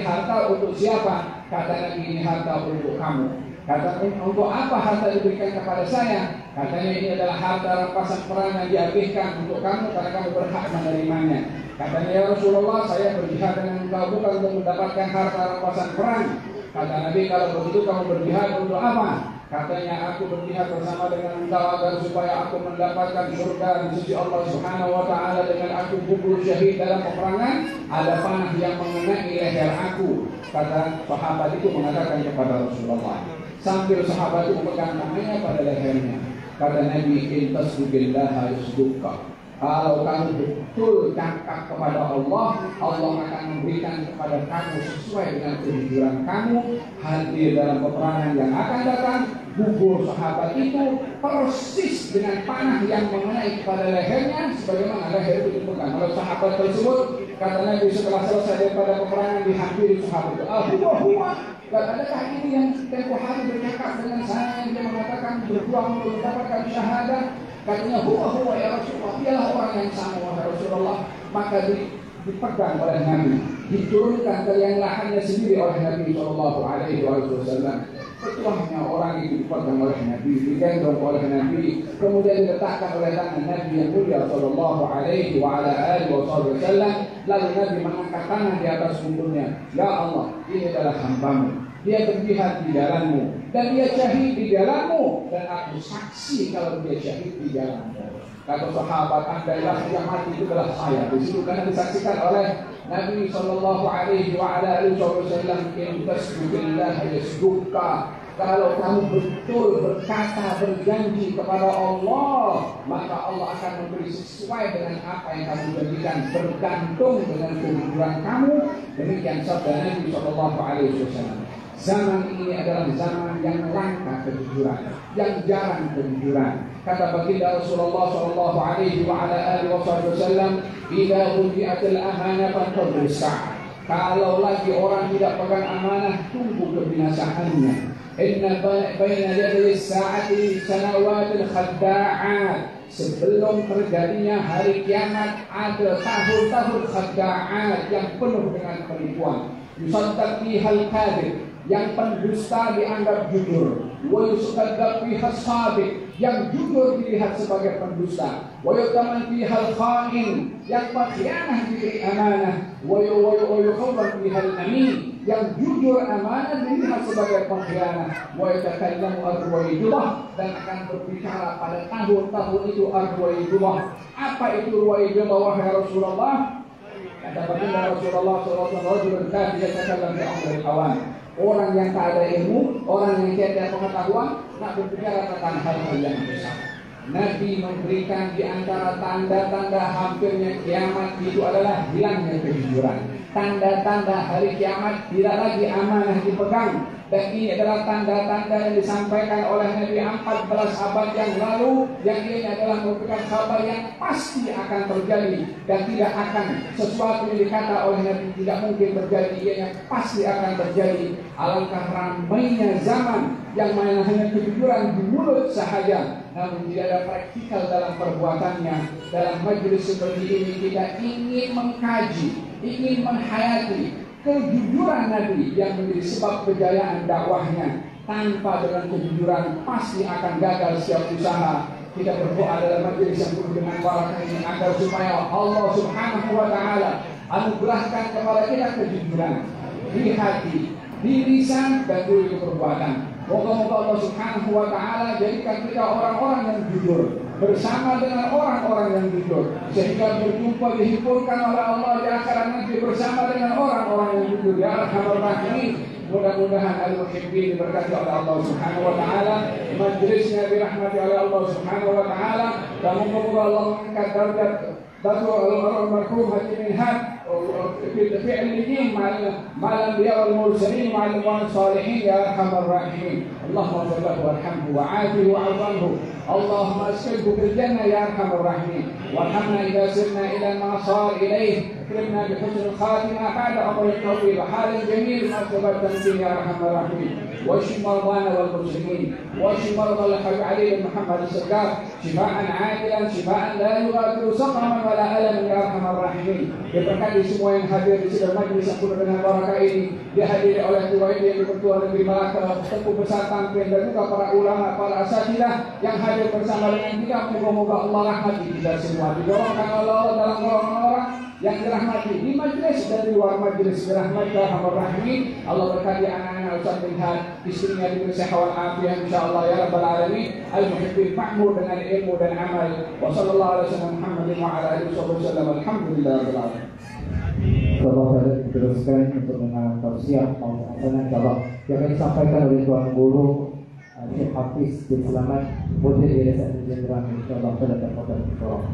harta untuk siapa? Kata Nabi, ini harta untuk kamu. Kata, untuk apa harta diberikan kepada saya? Katanya ini adalah harta rampasan perang yang dihabiskan untuk kamu karena kamu berhak menerimanya. Katanya, ya Rasulullah, saya berjihad dengan engkau bukan untuk mendapatkan harta rampasan perang. Kata Nabi, kalau begitu kamu berjihad untuk apa? Katanya, aku berjihad bersama dengan engkau agar supaya aku mendapatkan surga di sisi Allah Subhanahu wa Ta'ala dengan aku gugur syahid dalam peperangan. Ada panah yang mengenai leher aku. Kata sahabat itu mengatakan kepada Rasulullah, sambil sahabat itu memegang tangannya pada lehernya. Kata Nabi, intasbillaha yusduka. Kalau kamu betul cakap kepada Allah, Allah akan memberikan kepada kamu sesuai dengan kejujuran kamu. Hadir dalam peperangan yang akan datang, gugur sahabat itu persis dengan panah yang mengenai kepada lehernya, sebagaimana leher itu dipegang oleh sahabat tersebut. Kata Nabi setelah selesai daripada peperangan, dihampiri sahabat itu, huwa. Dan adakah ini yang tempoh hari bercakap dengan saya, yang dia mengatakan berjuang untuk mendapatkan syahadah? Katanya, huwa ya Rasulullah, dialah orang yang sama wahai Rasulullah. Maka dipegang oleh Nabi, diturunkan ke yang lahannya sendiri oleh Nabi Shallallahu Alaihi Wasallam. Setelahnya orang itu dipegang oleh Nabi, digendong oleh Nabi, kemudian diletakkan oleh tangan Nabi yang mulia Shallallahu Alaihi Wasallam. Lalu Nabi mengangkat tangan di atas punggungnya, ya Allah, ini adalah hambamu. Dia berjihad di jalanmu dan dia syahid di jalanmu, dan aku saksi kalau dia syahid di jalanmu. Kata sahabat, andailah yang mati itu adalah saya. Di situ karena disaksikan oleh Nabi Sallallahu Alaihi Wasallam, intasbillaha yasduka. Kalau kamu betul berkata, berjanji kepada Allah, maka Allah akan memberi sesuai dengan apa yang kamu janjikan, bergantung dengan kejujuran kamu. Demikian sabda Nabi Sallallahu Alaihi Wasallam. Zaman ini adalah zaman yang langka kejujuran, yang jarang kejujuran. Kata baginda Rasulullah Shallallahu Alaihi Wasallam, "Idza hudiatil amanah fantadhir sa'ah." Kalau lagi orang tidak pegang amanah, tunggu kebinasaannya. Inna baina yaday sa'ati sanawatil khadda'at. Sebelum terjadinya hari kiamat ada tahun-tahun khadda'at yang penuh dengan penipuan. Yusaddaq bihal kadhib, yang pendusta dianggap jujur, wa yusaddaq bihas sadiq, yang jujur dilihat sebagai pendusta, wa yutaman bihal kha'in, yang pengkhianat diberi amanah, wa yukhawwan bihal amin, yang jujur amanah dilihat sebagai pengkhianat, wa yatakallamu ar-ruwaidullah, dan akan berbicara pada tahun-tahun itu ar-ruwaidullah. Apa itu ruwaidullah wahai Rasulullah? Kata baginda Rasulullah SAW, orang yang tak ada ilmu, orang yang tidak ada pengetahuan, nak berbicara tentang hal-hal yang besar. Nabi memberikan di antara tanda-tanda hampirnya kiamat itu adalah hilangnya kejujuran. Tanda-tanda hari kiamat tidak lagi amanah dipegang. Dan ini adalah tanda-tanda yang disampaikan oleh Nabi 14 abad yang lalu, yang ini adalah merupakan kabar yang pasti akan terjadi dan tidak akan sesuatu yang dikata oleh Nabi tidak mungkin terjadi, yang pasti akan terjadi. Alangkah ramainya zaman yang mana hanya kejujuran di mulut sahaja, namun tidak ada praktikal dalam perbuatannya. Dalam majelis seperti ini kita ingin mengkaji, ingin menghayati kejujuran Nabi yang menjadi sebab kejayaan dakwahnya. Tanpa dengan kejujuran pasti akan gagal setiap usaha. Kita berdoa dalam majelis yang penuh dengan barakah ini agar supaya Allah Subhanahu wa Ta'ala anugerahkan kepada kita kejujuran di hati, di lisan, dan di perbuatan. Moga-moga Allah Subhanahu wa Ta'ala jadikan kita orang-orang yang jujur, bersama dengan orang-orang yang jujur, sehingga berjumpa dihimpunkan oleh Allah di akhirat nanti bersama dengan orang-orang yang jujur. Ya Arhamar Rahimin. Mudah-mudahan al-muhibbin diberkati oleh Allah Subhanahu wa Ta'ala, majlisnya dirahmati oleh Allah Subhanahu wa Ta'ala, dan moga-moga Allah mengangkat darjat المرحوم هذه منهاج في عليين مع الانبياء والمرسلين مع الصالحين يا ارحم الراحمين. اللهم اغفر له وارحمه وعافه واعف عنه. اللهم اسكنه في الجنه يا ارحم الراحمين. وارحمنا اذا سرنا الى ما صار اليه. اكرمنا بحسن الخاتمه بعد عمر طويل وحال جميل ما ثبت به يا ارحم الراحمين. واشف مرضانا والمسلمين واشف مرضى الحبيب علي بن محمد السقاف شفاء عاجلا شفاء لا يغادر سقما ولا ألم يا أرحم الراحمين. Diberkati semua yang hadir di sidang majlis yang penuh dengan barakah ini, dihadiri oleh Tuan yang Ketua Negeri Melaka, Tengku Besar Tampil dan juga para ulama, para asatidah yang hadir bersama dengan kita. Moga-moga Allah rahmati kita semua, didorongkan Allah dalam golongan orang yang dirahmati di majlis dan di luar majlis. Dirahmati Arhamar Rahimin. Allah berkati anak-anak Ustaz Minhan, istrinya diberi sehat wal afiat insyaallah ya rabbal alamin. Al-muhibbin makmur dengan ilmu dan amal. Wa sallallahu alaihi wasallam Muhammadin wa ala alihi wasallam. Alhamdulillahirabbil alamin. Bapak saya diteruskan untuk dengan tausiah maupun jawab yang disampaikan oleh Tuan Guru Syekh Hafiz bin Selamat, Mudir Yayasan Jenderal insyaallah pada kesempatan ini. Allah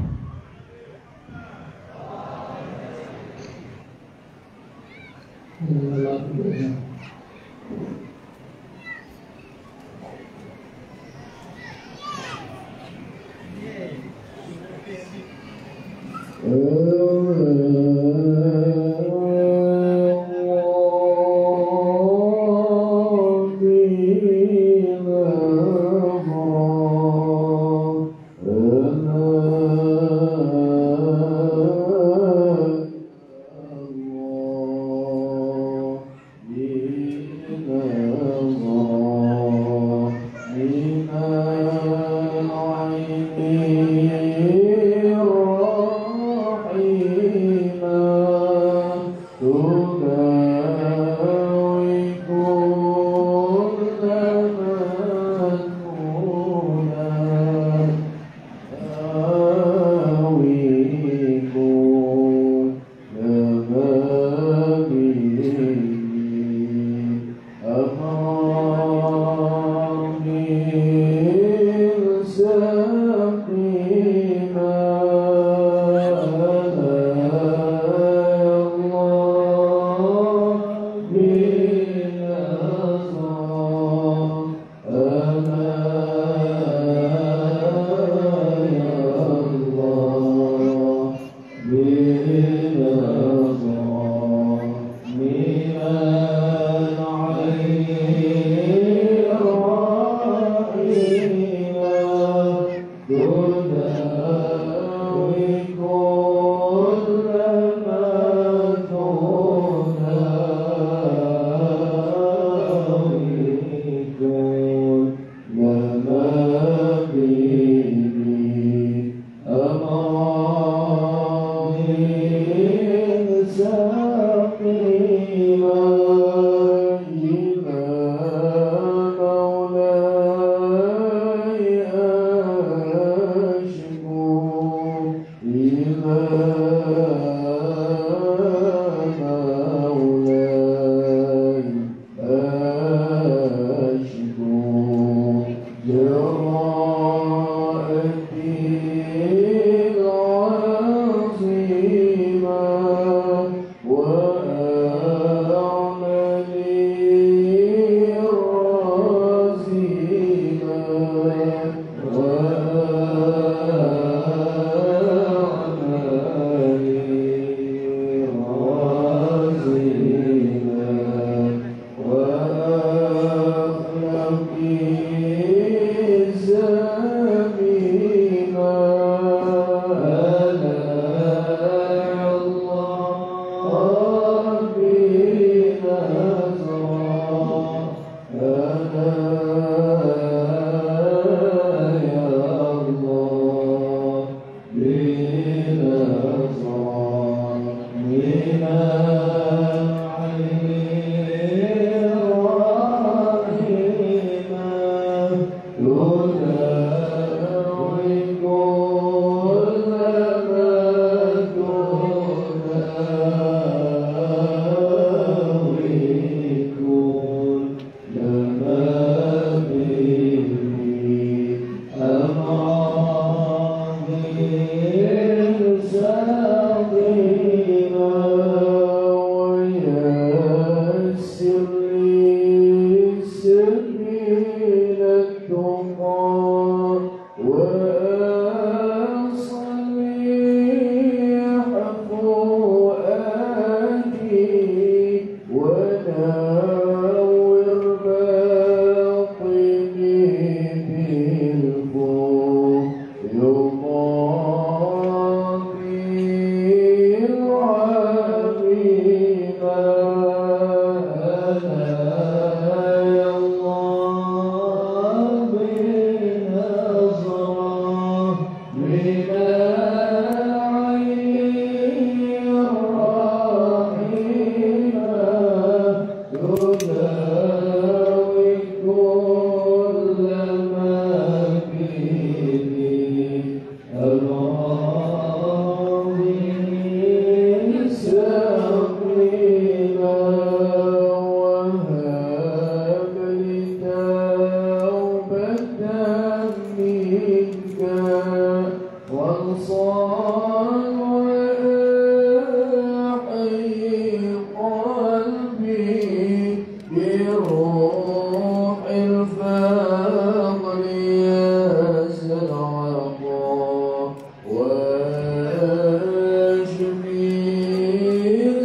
بالروح الفاضل ياسر العطاء واشفي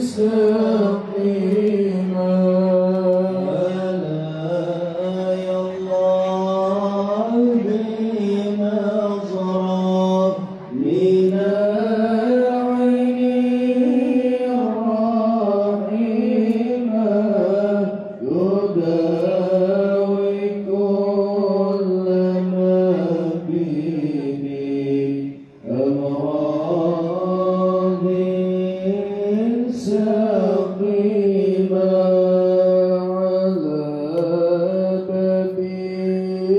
سقيما يا الله بنظرة من العين الرحيمة يداوي كل ما به أمراض سقيمة على باب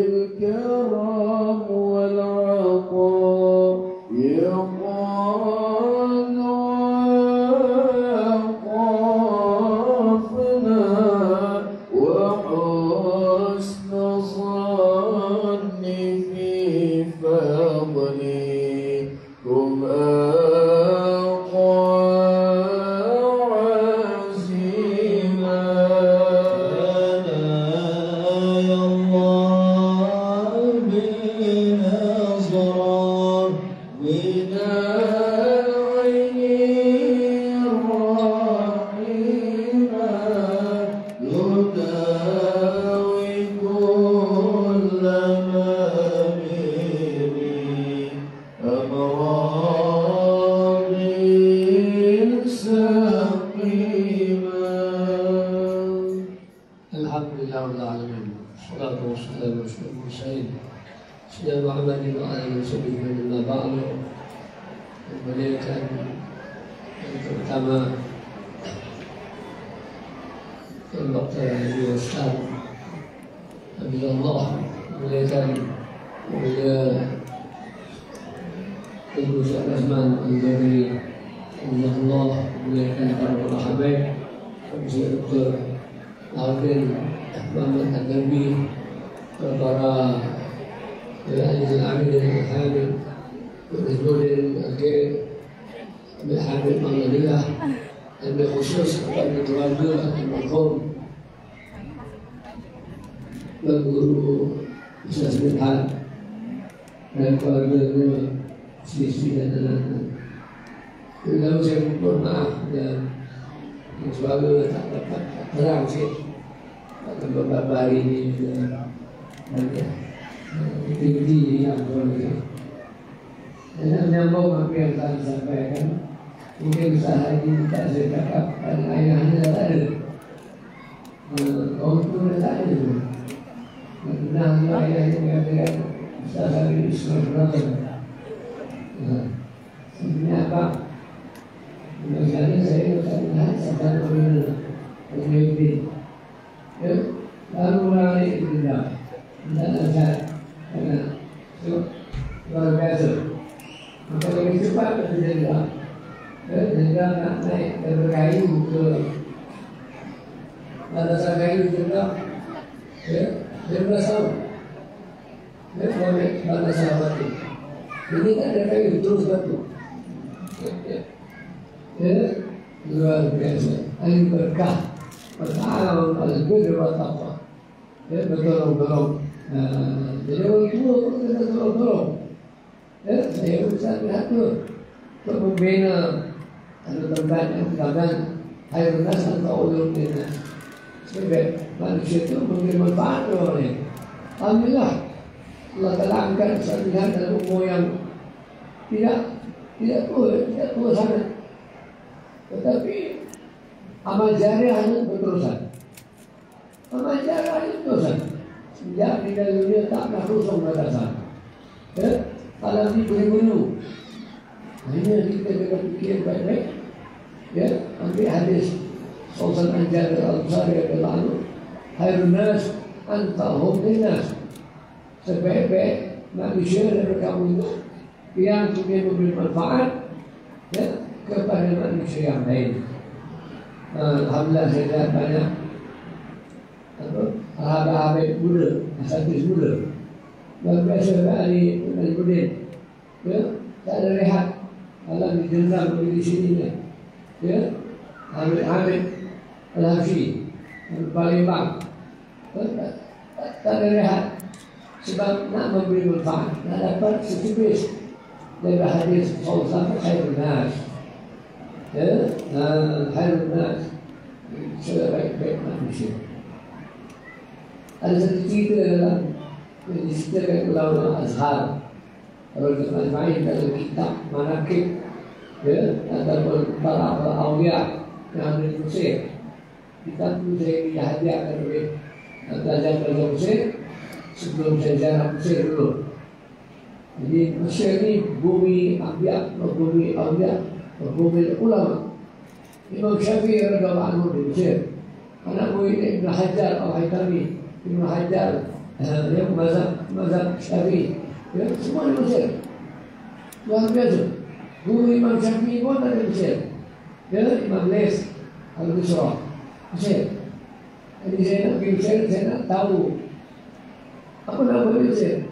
الكرم والعطاء يقال وقافنا وحسن ظني في فضلكم أقوى عزيما يا الله بنظرة من العين الرحيمة يداوي كل ما به أمراض سقيمة. الحمد لله رب العالمين والصلاة والسلام على أشرف المرسلين سيدنا محمد وعلى آله وصحبه أما بعد. Memuliakan yang pertama Dr. Haji Ustaz Habibullah, memuliakan Mulia Ibu Syekh Rahman Al-Jari Allah, memuliakan para habaib Profesor Dr. Alvin Muhammad Al-Garbi, para ahli al-amil al-hamid Nuzulin Al-Gir Al-Hamid Al-Ghaliyah, dan berkhusus kepada keluarga al-marhum Guru Ustaz Minhal dan keluarga istri dan anak-anak. Lalu saya mohon maaf dan suara tak dapat terang sikit pada beberapa hari ini juga banyak tinggi yang berlaku. Dan menyambung apa yang telah disampaikan, mungkin usaha ini tak saya cakap dan ayahnya tak ada, orang tua tak ada. Benar ayahnya mengatakan Ustaz Habib Ismail Brother. Sebenarnya apa? Misalnya saya tak melihat sabdan pemimpin, lalu mulai dendam, dan azab, karena luar biasa. Maka lebih cepat berdendam, dendam nak naik dari kayu ke landasan kayu dendam, dia berasal, dia boleh landasan batu. Ini tak ada kayu terus batu. Luar biasa, ahli berkah, bertahan al-birr wa taqwa. Bertolong-tolong. Jadi orang tua pun kena tolong-tolong. Saya berusaha beratur untuk membina ada tempat yang mengatakan air nas atau ulur dinas. Sebab manusia itu memberi manfaat oleh. Alhamdulillah Allah telah angkat satu dalam umur yang tidak tua sangat. Tetapi amal jariah hanya berterusan. Amal jariah hanya berterusan. Sejak meninggal dunia tak pernah kosong batasan. Alam ini boleh-boleh. Hanya kita kena fikir baik-baik. Ambil hadis Sultan Anjar Al-Ansari Al-Anhu, Khairun nas antahum linnas. Sebaik-baik manusia dari kamu itu yang kemudian memberi manfaat kepada manusia yang lain. Alhamdulillah saya lihat banyak sahabat-sahabat muda, asatidz muda, luar biasa Ali Al-Budin. Tak ada rehat, alam didendam di sini. Hamid Al-Hafi, Palembang. Tak ada rehat. Sebab nak memberi manfaat, nak dapat setipis dari hadis Rasulullah khairun nas. Ya, khairun nas. Sebaik-baik manusia. Ada satu cerita dalam diceritakan ulama Azhar. Kalau kita main dalam kitab manakib, ya, ataupun para awliya yang ada di Mesir. Kita perlu saya dihadiahkan oleh pelajar-pelajar Mesir sebelum saya ziarah Mesir dulu. Jadi Mesir ini bumi anbiya, bumi awliya, bumi ulama. Imam Syafi'i radhiyallahu anhu di Mesir. Anak murid Ibn Hajar Al-Haytami, Ibn Hajar yang mazhab Syafi'i, ya, semua di Mesir. Luar biasa. Guru Imam Syafi'i pun ada di Mesir. Ya, Imam Les Al-Busra, Mesir. Jadi saya nak pergi Mesir, saya nak tahu apa nama Mesir.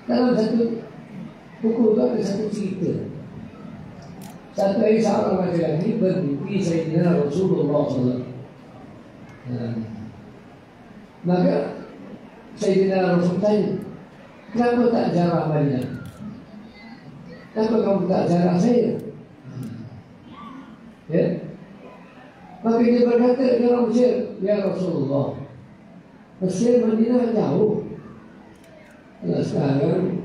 Dalam satu buku itu ada satu cerita. Satu hari seorang laki-laki bermimpi Sayyidina Rasulullah SAW. Maka Sayyidina Rasul tanya, kenapa tak ziarah Madinah? Kenapa kamu tak ziarah saya? Ya. Maka dia berkata dalam Mesir, ya Rasulullah, Mesir Madinah jauh. Kalau sekarang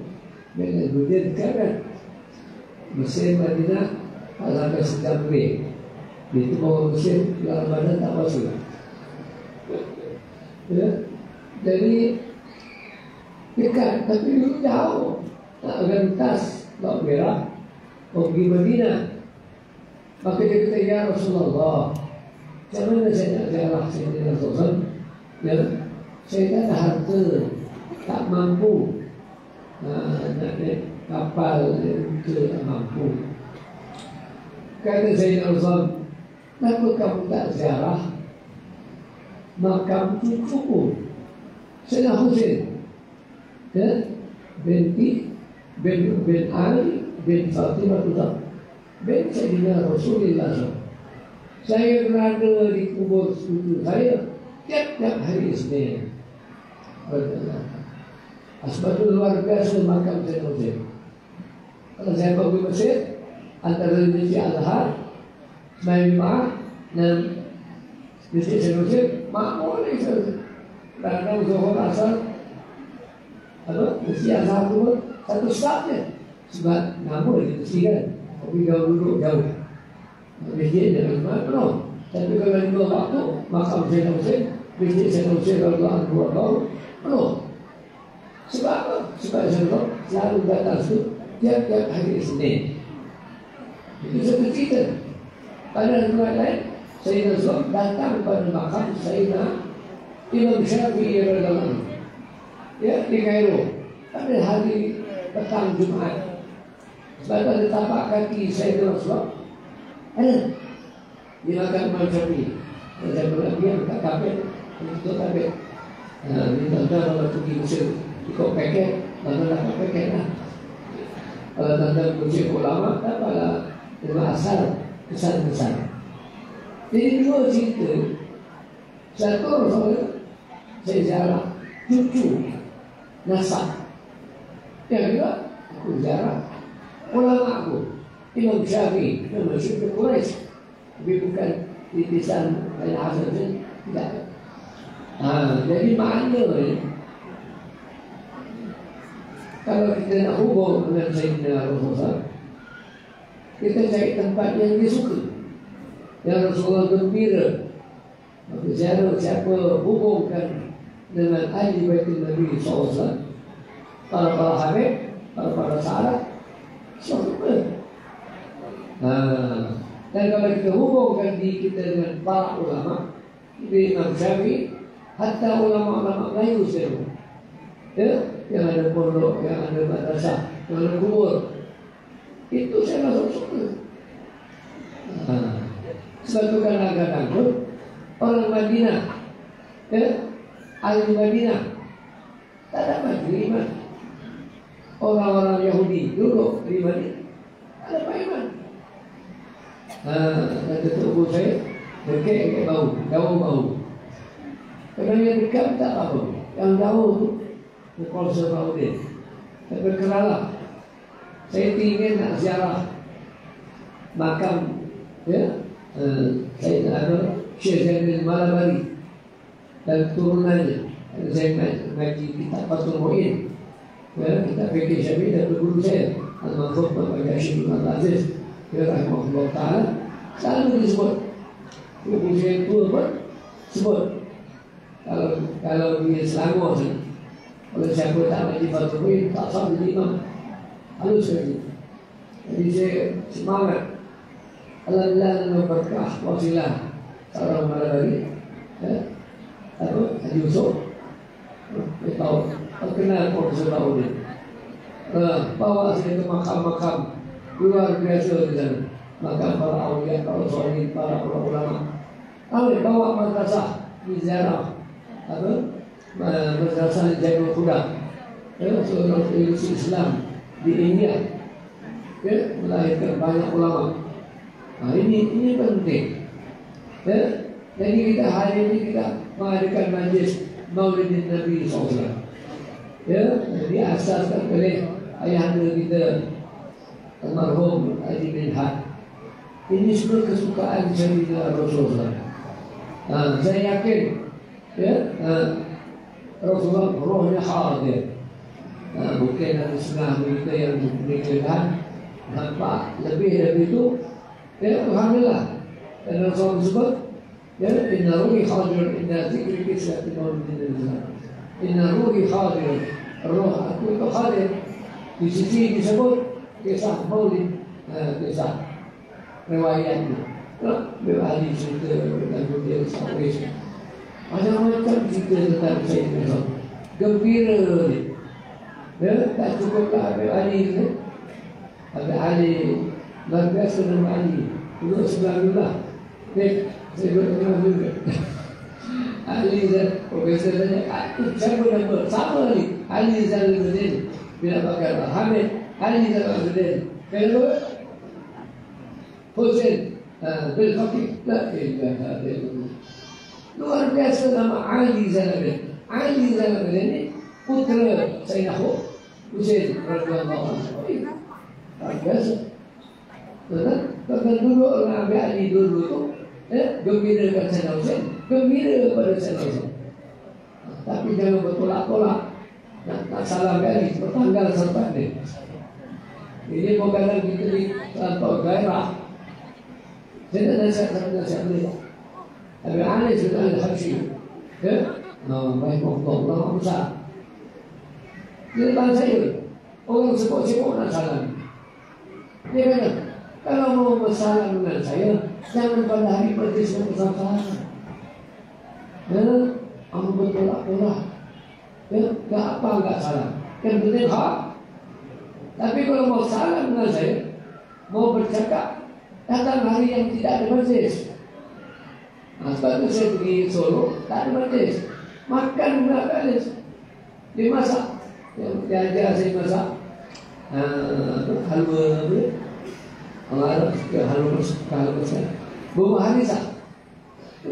dengan dunia dekat kan, Mesir Madinah sampai sejam lebih. Itu bawa Mesir dalam badan tak masuk. Ya. Jadi dekat, tapi dulu jauh. Tak akan lintas Laut Merah pergi Madinah. Maka dia kata, ya Rasulullah, macam mana saya nak ziarah Sayyidina Rasulullah? Ya, saya tak ada harta, tak mampu nak naik kapal itu, tak mampu. Kata Sayyidina Rasulullah, kenapa kamu tak ziarah makam cucuku Sayyidina Husain, ya, bin Ali bin Fatimah bin Sayyidina Rasulullah SAW. Saya berada di kubur cucu saya tiap-tiap hari Isnin. Asbabul luar biasa makam Sayyidina Husain. Kalau saya pergi Mesir, antara Masjid Al-Azhar, Ismail Jemaah dan Masjid Sayyidina Husain, makmur ni kadang Zuhur Asar, Masjid Al-Azhar tu satu stafnya. Sebab nama dia mesti kan, tapi jauh duduk jauh. Masjid dengan Ismail penuh. Tapi kalau dua waktu, makam Sayyidina Husain, Masjid Sayyidina Husain kalau penuh. Sebab apa? Sebab Sayyidina selalu datang situ tiap-tiap hari Isnin. Itu satu cerita. Pada tempat lain, Sayyidina Rasul datang pada makam Sayyidina Imam Syafi'i radhiyallahu anhu. Ya, di Kairo. Pada hari petang Jumaat. Sebab ada tapak kaki Sayyidina Rasul. Ada di makam Imam Syafi'i. Saya bilang dia tak kapit, itu kapit. Ini tanda kalau pergi Mesir ikut paket, tanda dapat paket lah. Kalau tanda kunci ulama, dapatlah lima asal besar-besar. Jadi dua cerita. Satu saya ziarah cucu nasab. Yang kedua aku ziarah ulama aku Imam Syafi'i yang masih ke Quraisy, tapi bukan titisan Al Hasan tidak. Jadi makna kalau kita nak hubung dengan Sayyidina Rasulullah, kita cari tempat yang dia suka, yang Rasulullah gembira. Maka siapa hubungkan dengan ahli baitul Nabi SAW, para habib, para sahabat, suka. Dan kalau kita hubungkan diri kita dengan para ulama, Imam Syafi'i, hatta ulama-ulama Melayu sekarang, ya, yang ada pondok, yang ada madrasah, yang ada kubur, itu saya langsung suka. Sebab itu kadang-kadang pun orang Madinah, ya, ahli Madinah tak dapat beriman. Orang-orang Yahudi duduk di Madinah tak dapat iman. Kata tubuh saya, dekat bau, jauh bau. Kalau yang dekat tak apa, yang jauh tu pukul sebau dia. Tapi kerana saya ingin nak ziarah makam, ya, saya ada Syekh Zainul Malabari dan turunannya. Saya ngaji kitab Fathul Mu'in, ya, kitab fikih Syafi'i dan guru saya Al-Mahfuz Bapak Syekh Abdul Aziz, ya, rahimahullah ta'ala, selalu disebut. Guru saya tua pun sebut. Kalau di Selangor sana, kalau siapa tak ngaji Fathul Mu'in, tak sah jadi imam. Halus sekali. Jadi saya semangat. Alhamdulillah berkah wasilah seorang Malabari, ya, apa Haji Yusuf, tahu, kenal Profesor tahu dia. Bawa saya ke makam-makam luar biasa di sana, makam para awliya, para solihin, para ulama. Bawa madrasah di ziarah, apa madrasah Jaimul Huda, seorang institusi Islam di India, ya, melahirkan banyak ulama. Ini penting. Ya, jadi kita hari ini kita mengadakan majlis Maulidin Nabi SAW. Ya, diasaskan oleh ayahanda kita almarhum Haji bin Had. Ini semua kesukaan Sayyidina Rasulullah. Saya yakin, ya, Rasulullah rohnya hadir. Bukan ada setengah berita yang dikelihat, nampak lebih dari itu. Ya, alhamdulillah. Dan Rasulullah sebut, ya, inna ruhi hadir, inna zikri kisah Maulidin Nabi. Inna ruhi hadir, roh aku itu hadir. Di sisi disebut kisah Maulid, kisah riwayatnya. Berahli cerita tentang dia sampai macam-macam cerita tentang Sayyidina Rasul. Gembira ni. Ya, tak cukuplah Habib Ali ni. Habib Ali luar biasa nama Ali. Dulu sebelumnya, saya berkenal juga. Ali dan Profesor tanya, siapa nama? Sama ni. Ali Zainuddin bin Bakar Hamid. Ali Zainuddin. Kenapa? Hussein bin Fakih. La ilaha illallah. Luar biasa nama Ali Zainuddin. Ali Zainuddin ini putra Sayyidina Hussein radhiyallahu anhu. Luar biasa. Bahkan dulu orang Habib Ali dulu tu, gembira pada Sayyidina Hussein, gembira pada Sayyidina Hussein. Tapi jangan bertolak-tolak. Nak salam Ali bertanggal serta ni. Ini bukan kita di tanpa gairah. Saya tak nasihat beliau. Habib Ali sudah ada Habsyi. Baik Allah besar. Dia bangsa saya, orang sibuk-sibuk nak salam. Dia kata, kalau mau bersalam dengan saya, jangan pada hari majlis yang bersama-sama. Kamu bertolak-tolak. Tak apa, enggak salam. Yang penting hak. Tapi kalau mau salam dengan saya, mau bercakap, datang hari yang tidak ada majlis. Sebab itu saya pergi Solo, tak ada majlis. Makan enggak majlis. Dimasak. Yang diajar saya masak halwa apa? Orang Arab suka halwa besar. Bumbu harisah.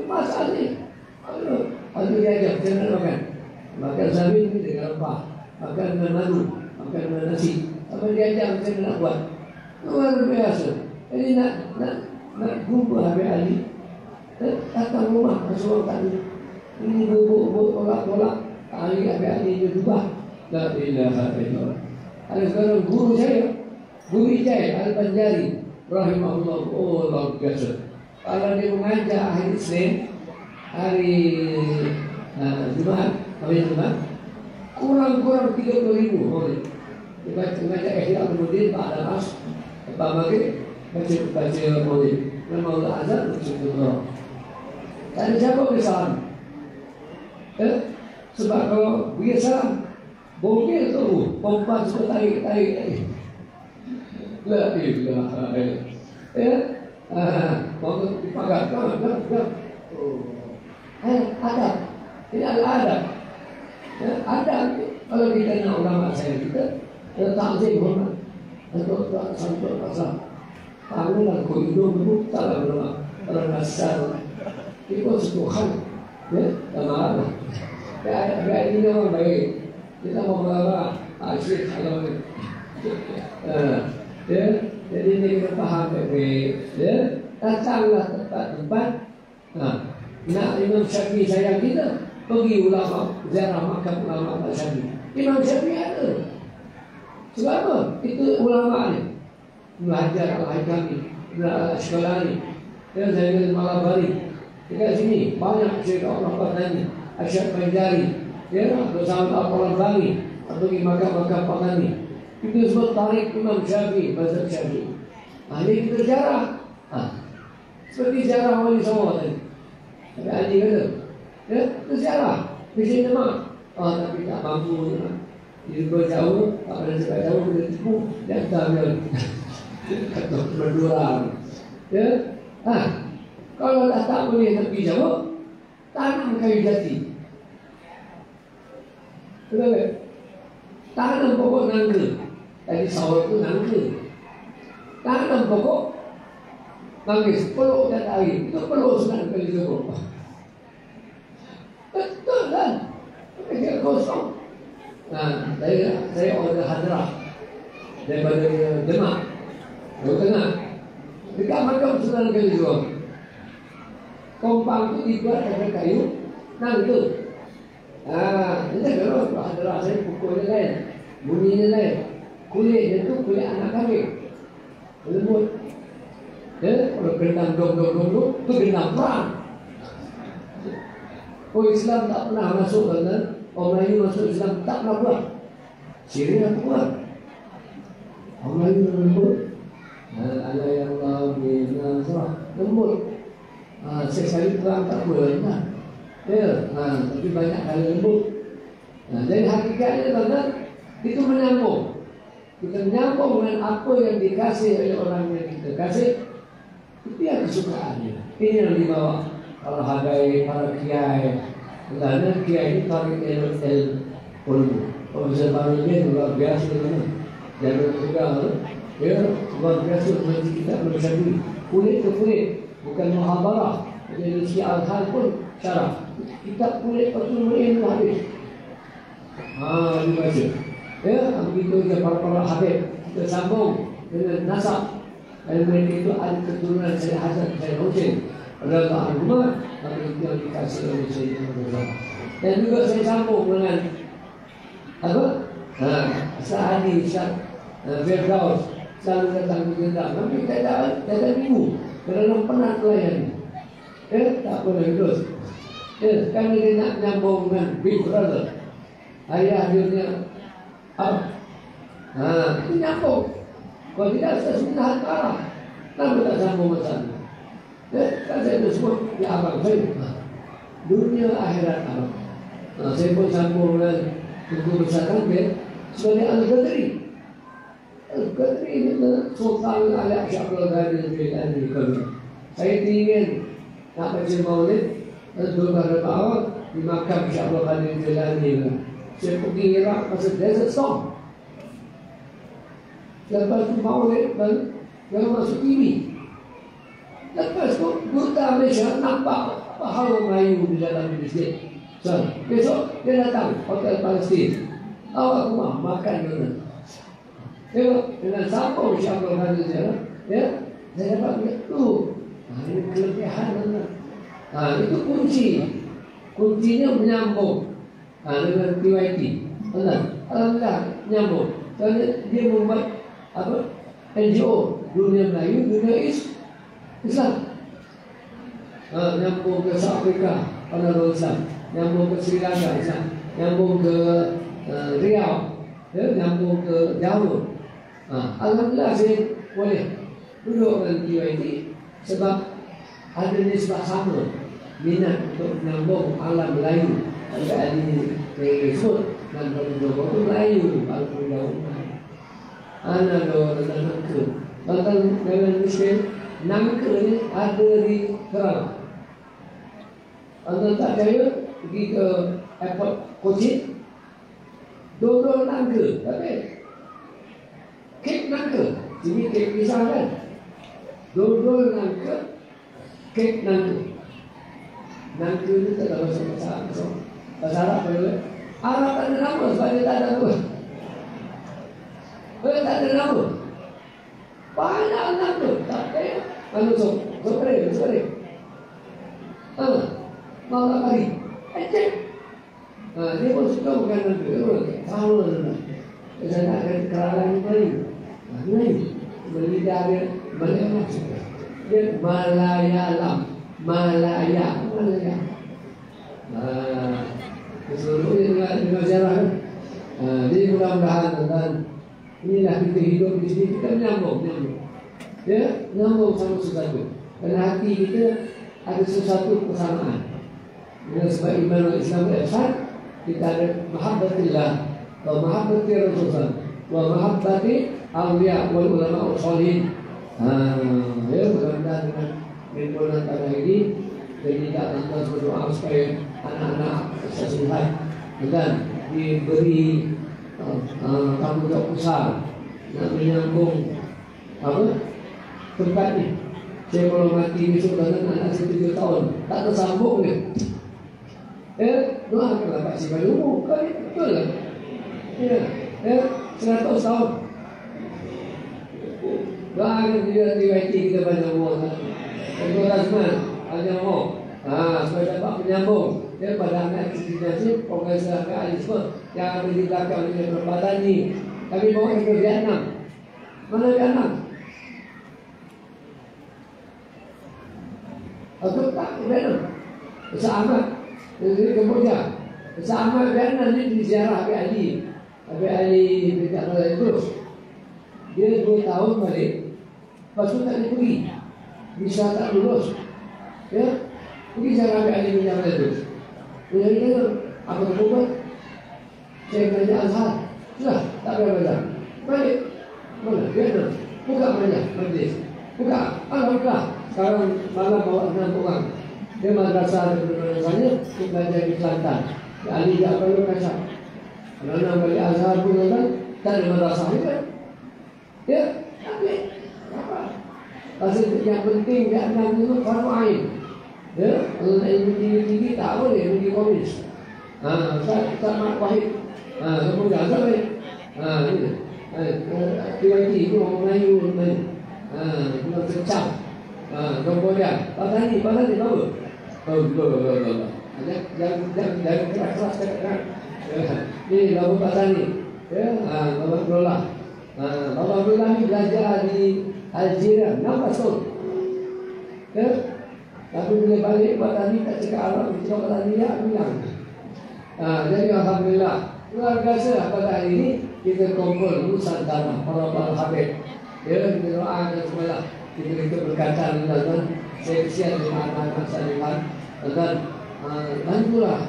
Masak ni. Lalu diajar macam mana makan. Makan sabit dengan rempah. Makan dengan madu. Makan dengan nasi. Apa diajar macam mana nak buat. Luar biasa. Jadi nak jumpa Habib Ali. Datang rumah Rasulullah tadi. Ini bubuk tolak-tolak. Ali Habib Ali juga. La ilaha illallah. Ada sekarang guru saya, Guru Ijai Al-Banjari rahimahullah. Oh, luar biasa. Kalau dia mengajar hari Isnin, hari Jumaat, hari Jumaat, kurang-kurang 30,000 orang. Dia mengajar Ihya Ulumuddin, Pak Damas, Pak Maghrib, baca Maulid. Nama Allah Azhar, Rasulullah. Tak ada siapa bersalam. Sebab kalau dia salam, boleh tu, pompa suka tarik. La ilaha illallah. Waktu dipagar, adab. Ini adalah adab. Adab. Kalau kita nak ulama saya kita takzim hormat. Untuk sampai pasal. Tangan dan hidung itu tak ada ulama. Kalau nasar ikut setuhan, ya, tak marah. Ini orang baik. Kita mau marah, asyik kalau ya, jadi ini kita paham baik. Ya, datanglah tempat. Nak Imam Syafi'i sayang kita, pergi ulama ziarah makam ulama Syafi'i. Imam Syafi'i ada. Sebab apa? Itu ulama ni. Belajar Al-Haythami, Al-Asqalani, dan Zainul Malabari. Dekat sini banyak cerita orang Padani, Asyad Panjari, ya, bersama Al-Qarabani, atau di makam-makam Padani. Itu sebut tarik Imam Syafi'i, mazhab Syafi'i. Ini kita jarang. Seperti jarang wali semua tadi. Ada ahli kata, ya, itu jarang. Mesti nama. Tapi tak mampu. Jadi berjauh, tak ada sebab jauh, boleh tipu, dan tak ada. Kata berdurang. Ya, kalau dah tak boleh nak pergi jauh, tanam kayu jati. Betul tak? Tanam pokok nangka. Tadi sawah itu nangka. Tanam pokok manggis, peluk dan air. Itu peluk senang kali cukup. Betul kan? Kerja kosong. Saya order hadrah daripada Demak. Jawa Tengah. Dekat makam Sunan Kalijogo. Kompang itu dibuat dari kayu nangka. Ini kalau hadrah saya pukulnya lain, bunyinya lain. Kulitnya itu kulit anak kambing. Lembut. Ya, kalau gendam dong, itu gendam perang. Oh, Islam tak pernah masuk dengan orang Melayu masuk Islam tak pernah buat. Syirik tak buat. Orang Melayu lembut. Ada yang minasrah lembut. Sekali perang tak boleh kan? Ya, tapi banyak kali lembut. Jadi hakikatnya tuan-tuan, itu menyambung. Kita menyambung dengan apa yang dikasih oleh orang yang kita kasih. Itu yang kesukaannya. Ini yang dibawa para habaib, para kiai. Karena kiai ini tarik ilmu. Profesor Baruddin luar biasa dengan jangan juga, ya luar biasa mengaji kita bersama kulit ke kulit, bukan muhabarah. Jadi Syiah Al-Hal pun syarah. Kita kulit betul ilmu habis. Dibaca. Ya, begitu je para habib kita sambung dengan nasab. Dan mereka itu ada keturunan Sayyid Hasan, Sayyid Hussein radhiyallahu anhu, tapi itu yang dikasih oleh Sayyidina Rasulullah. Dan juga saya sambung dengan apa? Sa'adi, Firdaus selalu datang ke kita. Tapi datang minggu kerana penat melayani. Tak boleh terus. Kami nak nyambung dengan Big Brother. Ayah dia apa? Itu nyambung. Kalau tidak saya sudah parah. Kenapa tak sambung masalah? Kan saya sebut di abang saya. Dunia akhirat abang. Saya pun sambung dengan Tugu Besar Kambir sebagai Al-Qadri. Al-Qadri itu Sultan Ali Syabul Ghani Al-Jilani. Saya ingin nak baca maulid Abdul Bahar Bawah di makam Syabul Ghani Al-Jilani. Saya pergi Iraq pasal Desert Storm. Lepas tu maulid dan masuk TV. Lepas tu duta Malaysia nampak apa hal Melayu di dalam masjid. So, besok dia datang hotel Palestin. Awak rumah makan mana? Tengok dengan sambung Syabul Ghani ya, saya dapat lihat tu. Ini kelebihan mana? Itu kunci. Kuncinya menyambung dengan PYT. Alhamdulillah menyambung. Kerana dia membuat apa? NGO Dunia Melayu, Dunia Islam. Nyambung ke South Africa, Panarul Islam. Nyambung ke Sri Lanka Islam. Nyambung ke Riau, ya, nyambung ke Johor. Alhamdulillah saya boleh duduk dengan PYT sebab ada nisbah sama minat untuk menyambung alam Melayu. Ada ahli tersebut dan penduduk itu Melayu, walaupun jauh. Anak dan nangka. Bahkan dengan Muslim, nangka ni ada di Keral. Anda tak percaya, pergi ke airport Kochi, dodol nangka, tapi kek nangka. Ini kek pisang kan? Dodol nangka, kek nangka. Nanti itu tak ada bahasa Arab boleh. Arab tak ada nama sebab dia tak ada apa. Tak ada nama. Banyak nama tak ada. Lalu sore. Mau tak mari. Cek. Dia pun suka bukan nanti. Tahu lah. Saya nak keralan beli. Beli dari Malaya. Dia Malaya. Keseluruhnya dengan sejarah kan. Jadi mudah-mudahan dan inilah kita hidup di sini, kita menyambung. Ya, menyambung sama sesuatu. Karena hati kita ada sesuatu kesamaan. Dengan sebab iman Islam ihsan, kita ada mahabbatillah wa mahabbati Rasulullah wa mahabbati awliya wal ulama usholihin. Ya, mudah-mudahan dengan permohonan pada ini dan kita akan berdoa supaya anak-anak sehat dan diberi tanggungjawab besar nak menyambung tempat ni. Saya kalau mati besok dengan anak 7 tahun tak tersambung ni. Doakanlah Pak Sibai umur kan betul lah. 100 tahun. Doakan dia di kita banyak umur. Untuk Razman hanya mau supaya dapat menyambung pada anak institusi Profesor Alisme yang ada di belakang ini perempatan ini. Kami bawa ke Vietnam. Mana Vietnam? Atau tak Vietnam? Besar amat dari Kamboja. Besar amat Vietnam ini di ziarah Habib Ali dekat Malaya terus. Dia 2 tahun balik. Lepas tu tak boleh pergi. Bisa tak lulus. Ya, pergi ziarah Habib Ali dekat Malaya terus. Jadi apa yang buat? Saya belajar Azhar. Sudah, tak payah belajar. Balik. Mana? Vietnam. Buka belajar majlis. Buka. Alhamdulillah. Sekarang malam bawa 6 orang. Dia madrasah daripada sana, dia belajar di Kelantan. Ali tak perlu kacau. Kalau nak balik Azhar pun kan, tak ada madrasah juga. Ya, tapi apa? Pasal yang penting Vietnam itu fardu ain. Ya, kalau nak ilmu tinggi tak boleh pergi komis. Sama Wahid. Kemudian apa ni? Ini. PYT itu orang Melayu ni. Pulau Kecam. Kemudian Patani apa? Betul. Jangan keras. Ini Bapak Patani. Ya, Bapak Abdullah. Bapak Abdullah ni belajar di Algeria 16 tahun. Ya. Tapi bila balik Patani tak cakap Arab, cakap Patani ya bilang. Jadi alhamdulillah luar biasa pada hari ini kita kumpul Nusantara para habib. Ya, kita doakan semuanya diberi keberkatan dan saya kesian dengan anak-anak salihan dan bantulah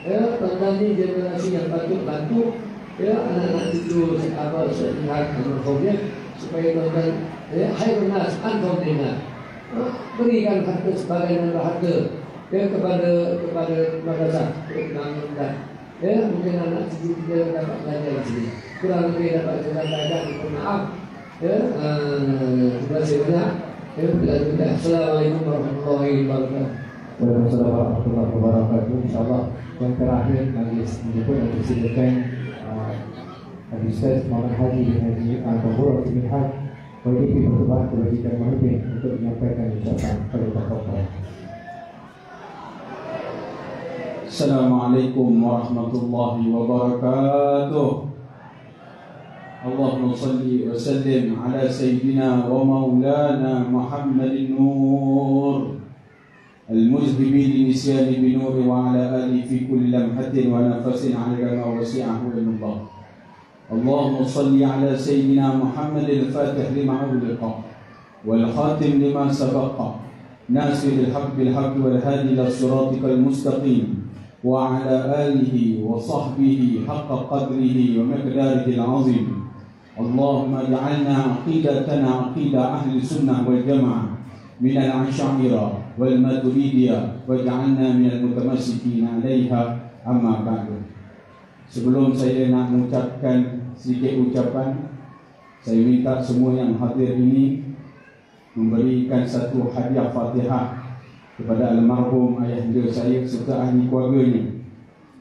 ya petani generasi yang patut bantu ya anak-anak itu apa salihan dan supaya tuan ya khairun nas antum lina berikan harta sebagai harta ya kepada madrasah dan ya mungkin anak cucu kita dapat belajar di sini kurang lebih dapat belajar minta maaf ya terima kasih banyak ya Assalamualaikum warahmatullahi wabarakatuh. Waalaikumsalam warahmatullahi wabarakatuh. InsyaAllah yang terakhir majlis ini pun yang disediakan Ustaz Muhammad Haji Al-Kabur Al-Timin Haj Wajib Pertubuhan Kebajikan Mahmudin untuk menyampaikan ucapan pada tokoh. Assalamualaikum warahmatullahi wabarakatuh. Allahumma salli wa sallim ala sayyidina wa maulana Muhammadin nur al-muzhibi li-nisyani binuri wa ala alihi fi kulli lamhatin wa nafasin ala ma wasi'ahu ilmullah. Allahumma salli ala sayyidina Muhammadin al-fatih lima uliqa wal khatim lima sabaqa nasir al-haq bil-haq wal hadi ila siratikal mustaqim وعلى آله وصحبه حق قدره ومقداره العظيم. اللهم اجعلنا عقيدتنا عقيدة أهل السنة والجماعة من الأشاعرة والماتريدية واجعلنا من المتمسكين عليها. أما بعد. Sebelum saya nak mengucapkan sedikit ucapan, saya minta semua yang hadir ini memberikan satu hadiah Fatihah kepada almarhum ayahanda saya serta ahli keluarganya,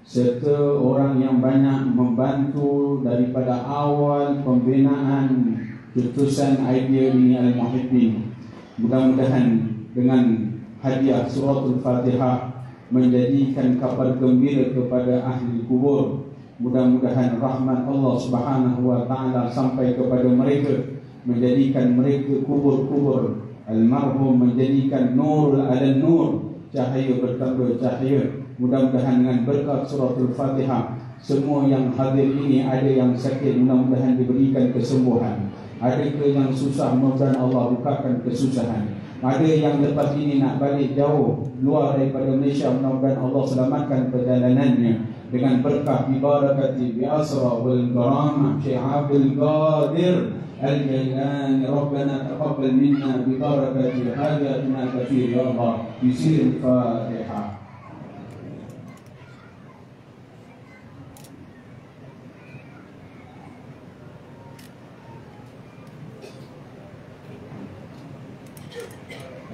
serta orang yang banyak membantu daripada awal pembinaan keputusan idea ini Al-Muhibbin. Mudah-mudahan dengan hadiah suratul Fatihah menjadikan kabar gembira kepada ahli kubur. Mudah-mudahan rahmat Allah Subhanahu wa taala sampai kepada mereka, menjadikan mereka kubur-kubur almarhum menjadikan nurul ala nur, cahaya bertambah cahaya. Mudah-mudahan dengan berkat suratul Fatihah semua yang hadir ini, ada yang sakit mudah-mudahan diberikan kesembuhan, ada yang susah mudah-mudahan Allah bukakan kesusahan, ada yang lepas ini nak balik jauh luar daripada Malaysia, mudah-mudahan Allah selamatkan perjalanannya dengan berkah bibarakati bi asra wal karamah Syekh Abdul Qadir Al-Jailani. Rabbana taqabbal minna bibarakati hajatina katsir ya Allah. Bismillahir Fatihah.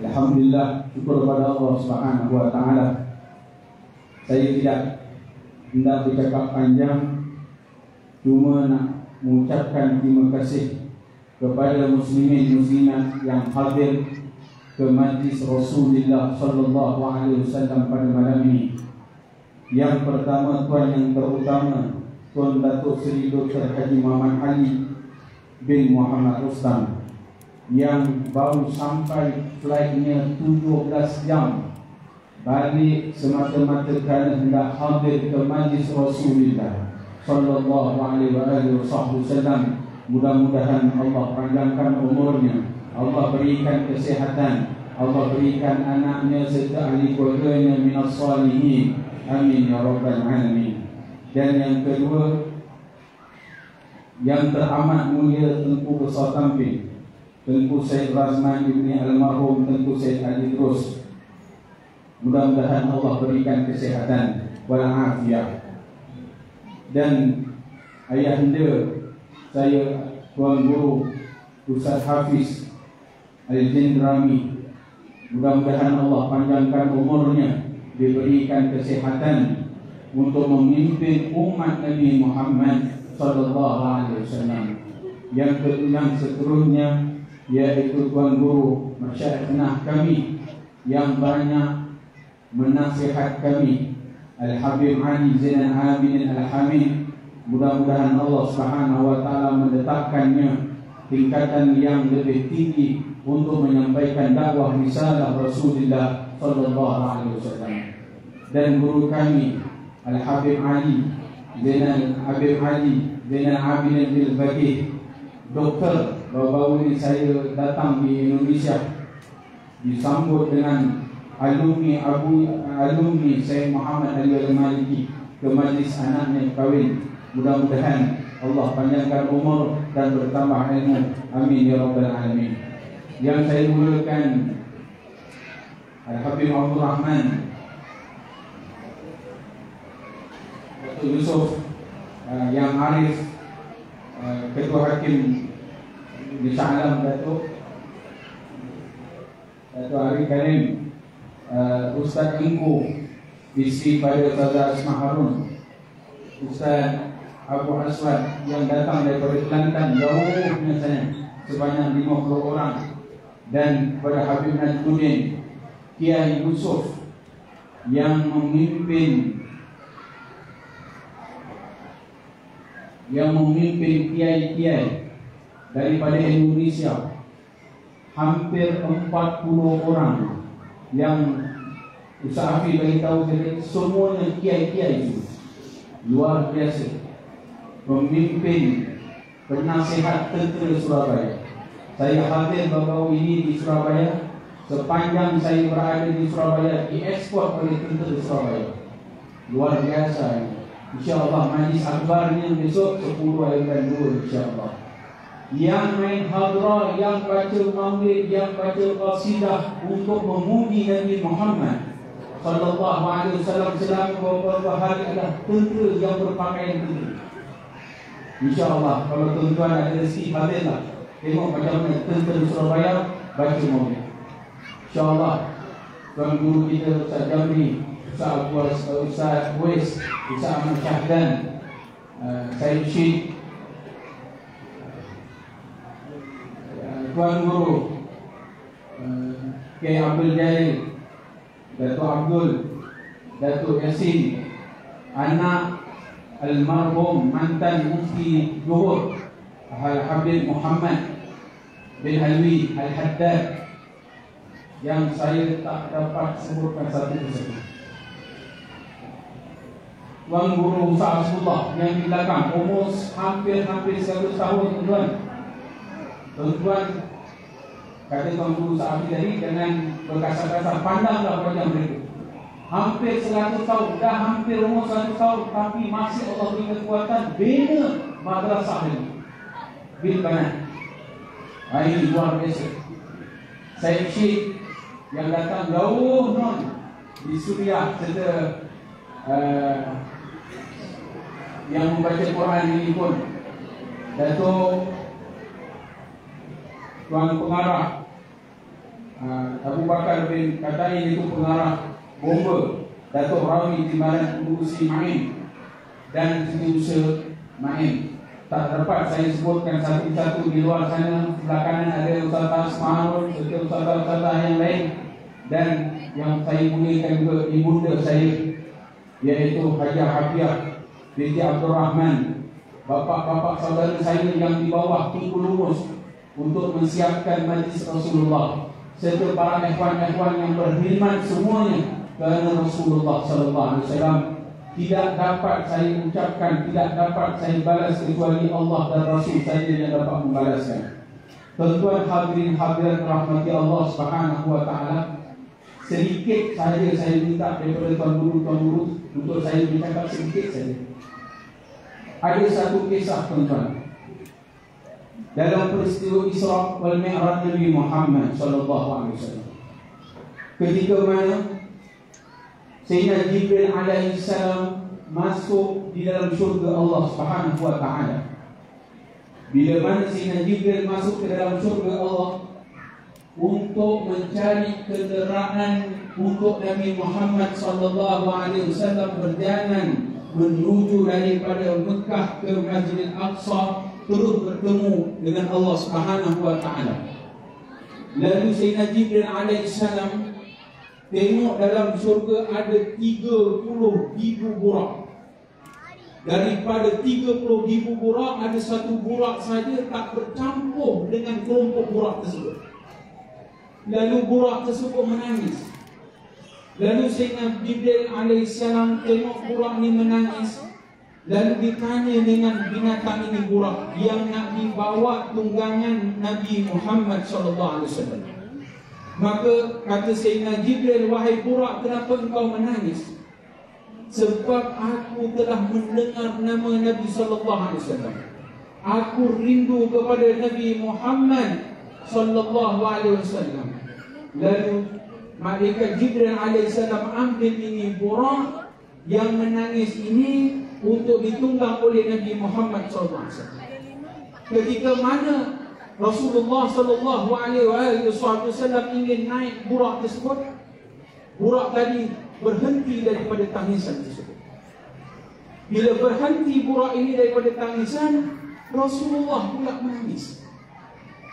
Alhamdulillah, syukur kepada Allah Subhanahu wa taala. Saya tidak hendak bercakap panjang, cuma nak mengucapkan terima kasih kepada muslimin muslimat yang hadir ke majlis Rasulullah sallallahu alaihi wasallam pada malam ini. Yang pertama, tuan yang terutama, Tuan Datuk Seri Dr. Haji Muhammad Ali bin Muhammad Rustam, yang baru sampai flightnya 17 jam balik semata-mata kerana hendak hadir ke majlis Rasulullah sallallahu alaihi wasallam. Mudah-mudahan Allah panjangkan umurnya, Allah berikan kesihatan, Allah berikan anaknya serta ahli keluarganya minas salihin. Amin ya rabbal alamin. Dan yang kedua, yang teramat mulia Tengku Besar Tampil, Tengku Syed Razman ibni almarhum Tengku Syed Ali Terus. Mudah-mudahan Allah berikan kesihatan walafiat. Dan ayahanda saya, Tuan Guru Ustaz Hafiz Al-Jindrami, mudah-mudahan Allah panjangkan umurnya, diberikan kesihatan untuk memimpin umat Nabi Muhammad sallallahu alaihi wasallam. Yang seterusnya yaitu Tuan Guru Masyaikhna kami yang banyak menasihat kami, Al-Habib Ali Zainal Abidin Al-Hamid. Mudah-mudahan Allah Subhanahu wa taala menetapkannya tingkatan yang lebih tinggi untuk menyampaikan dakwah risalah Rasulullah sallallahu alaihi wasallam. Dan guru kami Al-Habib Ali Zainal Abidin Al-Faqih, doktor. Baru-baru ini saya datang di Indonesia, disambut dengan alumni Syekh Muhammad Ali Al-Maliki ke majlis anaknya kahwin. Mudah-mudahan Allah panjangkan umur dan bertambah ilmu. Amin ya rabbal alamin. Yang saya muliakan Al-Habib Abdul Rahman Dr. Yusuf yang arif, Ketua Hakim di Shah Alam Datuk Arif Karim, Ustaz Engku isteri pada Ustazah Asma Harun, Ustaz Abu Aswad yang datang daripada Kelantan jauhnya sana sebanyak 50 orang, dan pada Habib Najmuddin Kiai Yusuf yang memimpin kiai-kiai daripada Indonesia, hampir 40 orang yang Ustaz Afi beritahu saya, semuanya kiai-kiai itu luar biasa, pemimpin penasihat tentera Surabaya. Saya hadir baru ini di Surabaya. Sepanjang saya berada di Surabaya, diekspor oleh tentera Surabaya. Luar biasa. InsyaAllah majlis akbarnya besok 10 ayat 2 insyaAllah. Yang main hadrah, yang baca maulid, yang baca qasidah untuk memuji Nabi Muhammad sallallahu alaihi wasallam selama beberapa hari adalah tentera yang berpakaian tentera. InsyaAllah kalau tuan-tuan ada rezeki hadirlah, tengok macam mana tentera Surabaya baca maulid. InsyaAllah Tuan Guru kita Ustaz Jamri, Ustaz Abbas, Ustaz Wes, Ustaz Ahmad Syahdan, Syed Syed, Tuan Guru K. Abdul Jail, Datuk Abdul, Datuk Yasin, anak almarhum mantan Mufti Johor Al-Habib Muhammad bin Halwi Al-Haddad, yang saya tak dapat sebutkan satu persatu. Tuan Guru Ustaz Abdullah yang di belakang, umur hampir 100 tahun tuan. Tuan kata Tuan Guru Ustaz Abdullah tadi, dengan berkasar-kasar pandanglah wajah mereka. Hampir 100 tahun, dah hampir umur 100 tahun, tapi masih Allah beri kekuatan bina madrasah ini. Bil Banat. Ini luar biasa. Syed Syed yang datang jauh di Suriah serta yang membaca Quran ini pun, Datuk Tuan Pengarah Abu Bakar bin Katain, itu pengarah bomba, Datuk Rawi Timbalan Urusi Main dan Siti Usaha Main. Tak dapat saya sebutkan satu-satu. Di luar sana sebelah kanan ada Ustaz Asmaul serta Ustaz-Ustaz yang lain, dan yang saya muliakan juga ibunda saya, iaitu Haji Hafiah binti Abdul Rahman, bapak-bapak saudara saya yang di bawah Tunku Lurus untuk mensiapkan majlis Rasulullah, serta para ikhwan-ikhwan yang berkhidmat semuanya kerana Rasulullah sallallahu alaihi wasallam. Tidak dapat saya ucapkan, tidak dapat saya balas kecuali Allah dan Rasul saja yang dapat membalaskan. Tuan-tuan hadirin hadirat rahmati Allah Subhanahu wa taala, sedikit saja saya minta daripada Tuan Guru untuk saya bercakap sedikit saja. Ada satu kisah tuan-tuan dalam peristiwa Isra wal Mi'raj Nabi Muhammad sallallahu alaihi wasallam, ketika mana Sayyidina Jibril alaihi salam masuk di dalam syurga Allah Subhanahu wa taala. Bila mana Sayyidina Jibril masuk ke dalam syurga Allah untuk mencari kenderaan untuk Nabi Muhammad sallallahu alaihi wasallam berjalan menuju daripada Mekah ke Masjidil Aqsa, terus bertemu dengan Allah Subhanahu wa taala. Lalu Sayyidina Jibril alaihi salam tengok dalam syurga ada 30,000 burak. Daripada 30,000 burak, ada satu burak saja tak bercampur dengan kelompok burak tersebut. Lalu burak tersebut menangis. Lalu Sayyidina Jibril alaihissalam tengok burak ni menangis. Lalu ditanya dengan binatang ini, burak yang nak dibawa tunggangan Nabi Muhammad sallallahu alaihi wasallam. Maka kata Sayyidina Jibril, wahai burak, kenapa engkau menangis? Sebab aku telah mendengar nama Nabi sallallahu alaihi wasallam. Aku rindu kepada Nabi Muhammad sallallahu alaihi wasallam. Lalu malaikat Jibril alaihissalam ambil ini burak yang menangis ini untuk ditunggang oleh Nabi Muhammad sallallahu alaihi wasallam. Ketika mana Rasulullah sallallahu alaihi wasallam ingin naik burak tersebut, burak tadi berhenti daripada tangisan tersebut. Bila berhenti burak ini daripada tangisan, Rasulullah pula menangis.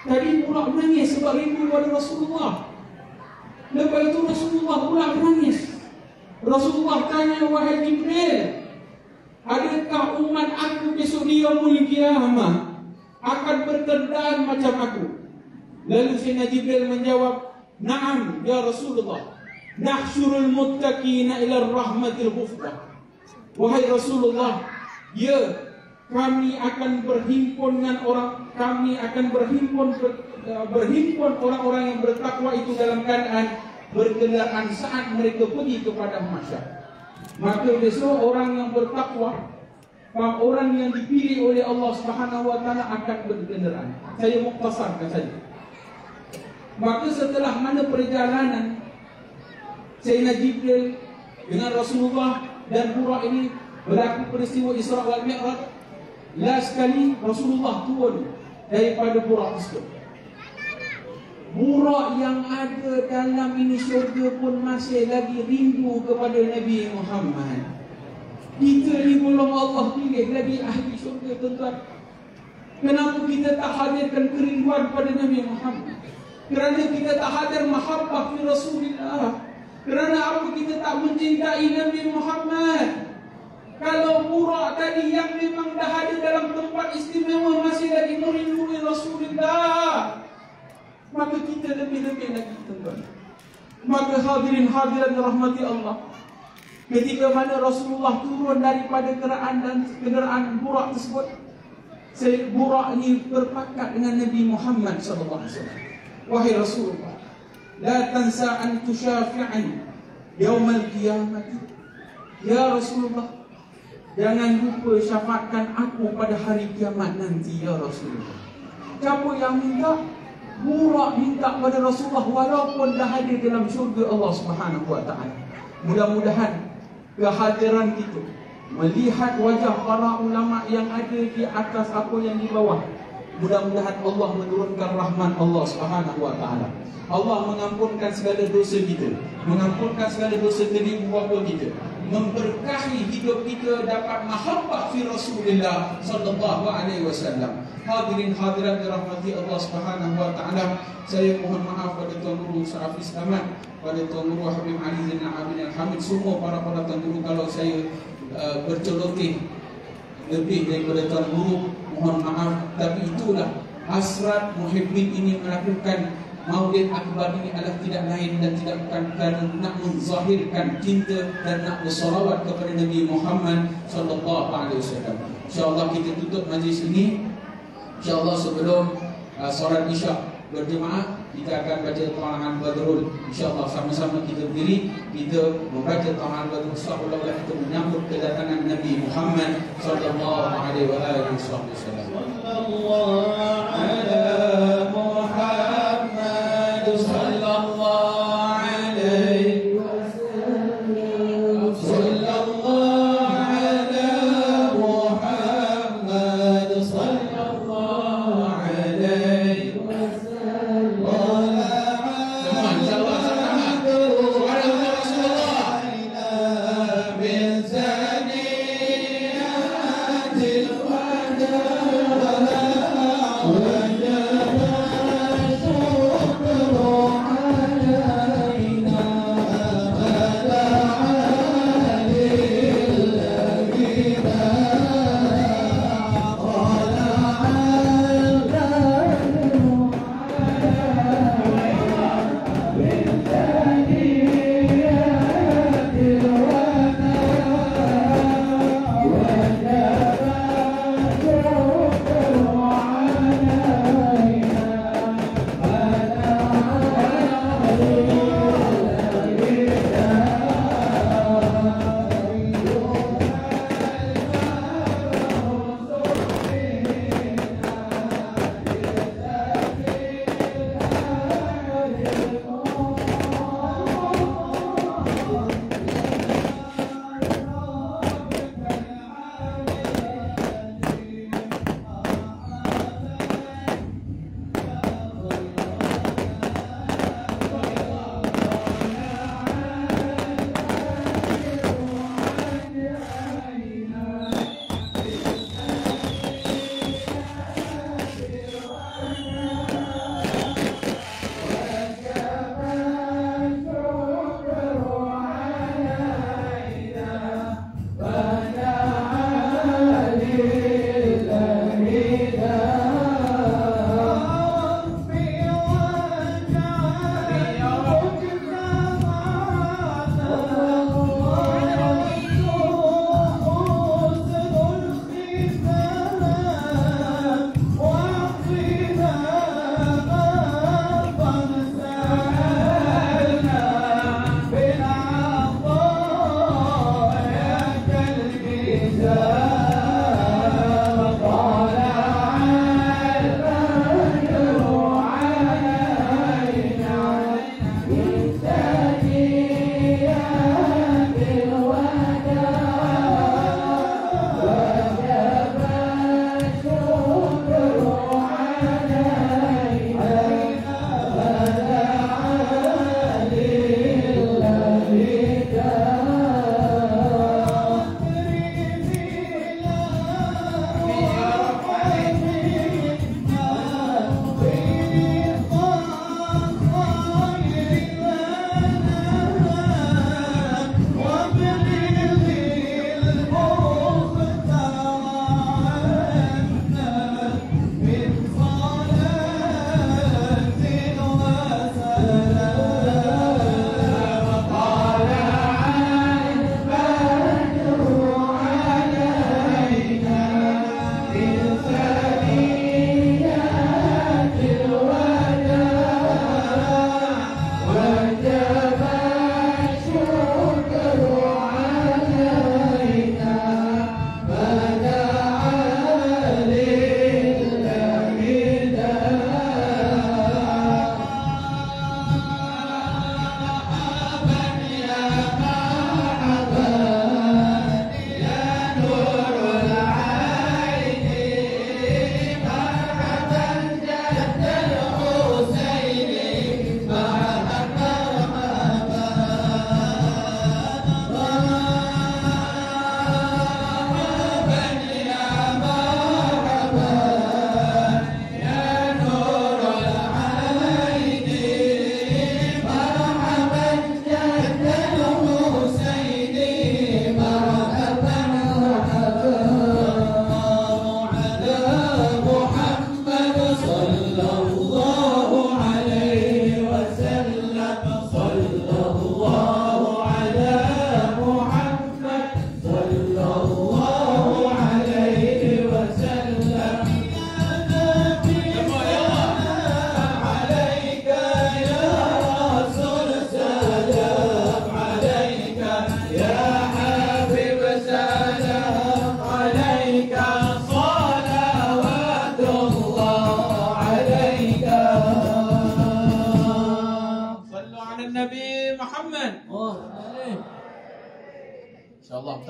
Tadi burak menangis sebab rindu pada Rasulullah. Lepas itu Rasulullah pula menangis. Rasulullah tanya, wahai Jibril, adakah umat aku besok di yaumul qiyamah akan berkendaan macam aku? Lalu Sayyidina Jibril menjawab, na'am ya Rasulullah, nahsyurul muttaqina ila rahmatil ghufrah. Wahai Rasulullah, ya, kami akan berhimpun orang-orang yang bertakwa itu dalam keadaan berkendaraan saat mereka pergi kepada mahsyar. Maka besok orang yang bertakwa, orang yang dipilih oleh Allah Subhanahu wa taala akan berkendaraan. Saya muktasarkan saja. Maka setelah mana perjalanan Sayyidina Jibril dengan Rasulullah dan burak ini berlaku peristiwa Isra wal Mi'raj, last kali Rasulullah turun daripada burak tersebut. Burak yang ada dalam ini syurga pun masih lagi rindu kepada Nabi Muhammad. Kita ni belum Allah pilih lagi ahli syurga, tuan-tuan. Kenapa kita tak hadirkan kerinduan pada Nabi Muhammad? Kerana kita tak hadir mahabbah fi Rasulullah. Kerana apa kita tak mencintai Nabi Muhammad? Kalau Burak tadi yang memang dah ada dalam tempat istimewa masih lagi merindui Rasulullah, maka kita lebih-lebih lagi, tuan-tuan. Maka hadirin hadirat rahmati Allah, ketika mana Rasulullah turun daripada kenderaan Burak tersebut, Burak ini berpakat dengan Nabi Muhammad sallallahu alaihi wasallam. Wahai Rasulullah, la tansa an tusyafi'ani yaumal qiyamah. Ya Rasulullah, jangan lupa syafaatkan aku pada hari kiamat nanti, ya Rasulullah. Siapa yang minta? Burak minta pada Rasulullah walaupun dah ada dalam syurga Allah Subhanahu wa taala. Mudah-mudahan kehadiran kita, melihat wajah para ulama yang ada di atas apa yang di bawah, mudah-mudahan Allah menurunkan rahmat Allah Subhanahu wa taala. Allah mengampunkan segala dosa kita, mengampunkan segala dosa diri bapa kita, memberkahi hidup kita dapat mahabbah fi Rasulillah sallallahu alaihi wasallam. Hadirin hadirat dirahmati Allah Subhanahu wa taala, saya mohon maaf pada Tuan Guru Hafiz Ahmad, pada Tuan Guru Habib Ali Zainal Abidin Hamid, semua para Tuan Guru kalau saya berceloteh lebih daripada Tuan Guru, mohon maaf. Tapi itulah hasrat muhibbin ini melakukan Maulid Akbar ini adalah tidak lain dan tidak bukan kerana nak menzahirkan cinta dan nak bersolawat kepada Nabi Muhammad sallallahu alaihi wasallam. InsyaAllah kita tutup majlis ini. InsyaAllah sebelum solat Isyak berjemaah, kita akan baca Ta'al Badrul. InsyaAllah sama-sama kita berdiri, kita membaca Ta'al Badrul seolah-olah kita menyambut kedatangan Nabi Muhammad sallallahu alaihi wasallam. Sallallahu ala Muhammad sallallahu alaihi wasallam. Sallallahu ala Muhammad sallallahu alaihi wasallam. Min zaniyati al-wada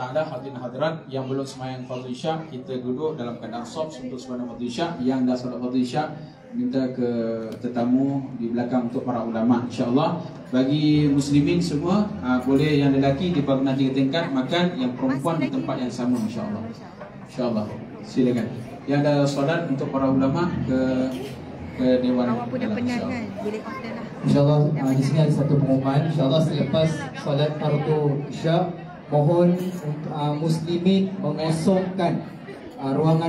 taala, hadirin hadirat yang belum sembahyang fardhu isya, kita duduk dalam keadaan soft untuk sembahyang fardhu isya. Yang dah solat fardhu isya, minta ke tetamu di belakang untuk para ulama, insya-Allah. Bagi muslimin semua, boleh yang lelaki di bangunan 3 tingkat makan, yang perempuan di tempat yang sama, insya-Allah. Insya-Allah. Silakan. Yang dah solat untuk para ulama ke dewan. Awak pun dah penat kan? Boleh off dah lah. InsyaAllah di sini ada satu pengumuman. InsyaAllah selepas solat fardhu isya, mohon muslimin mengosongkan ruangan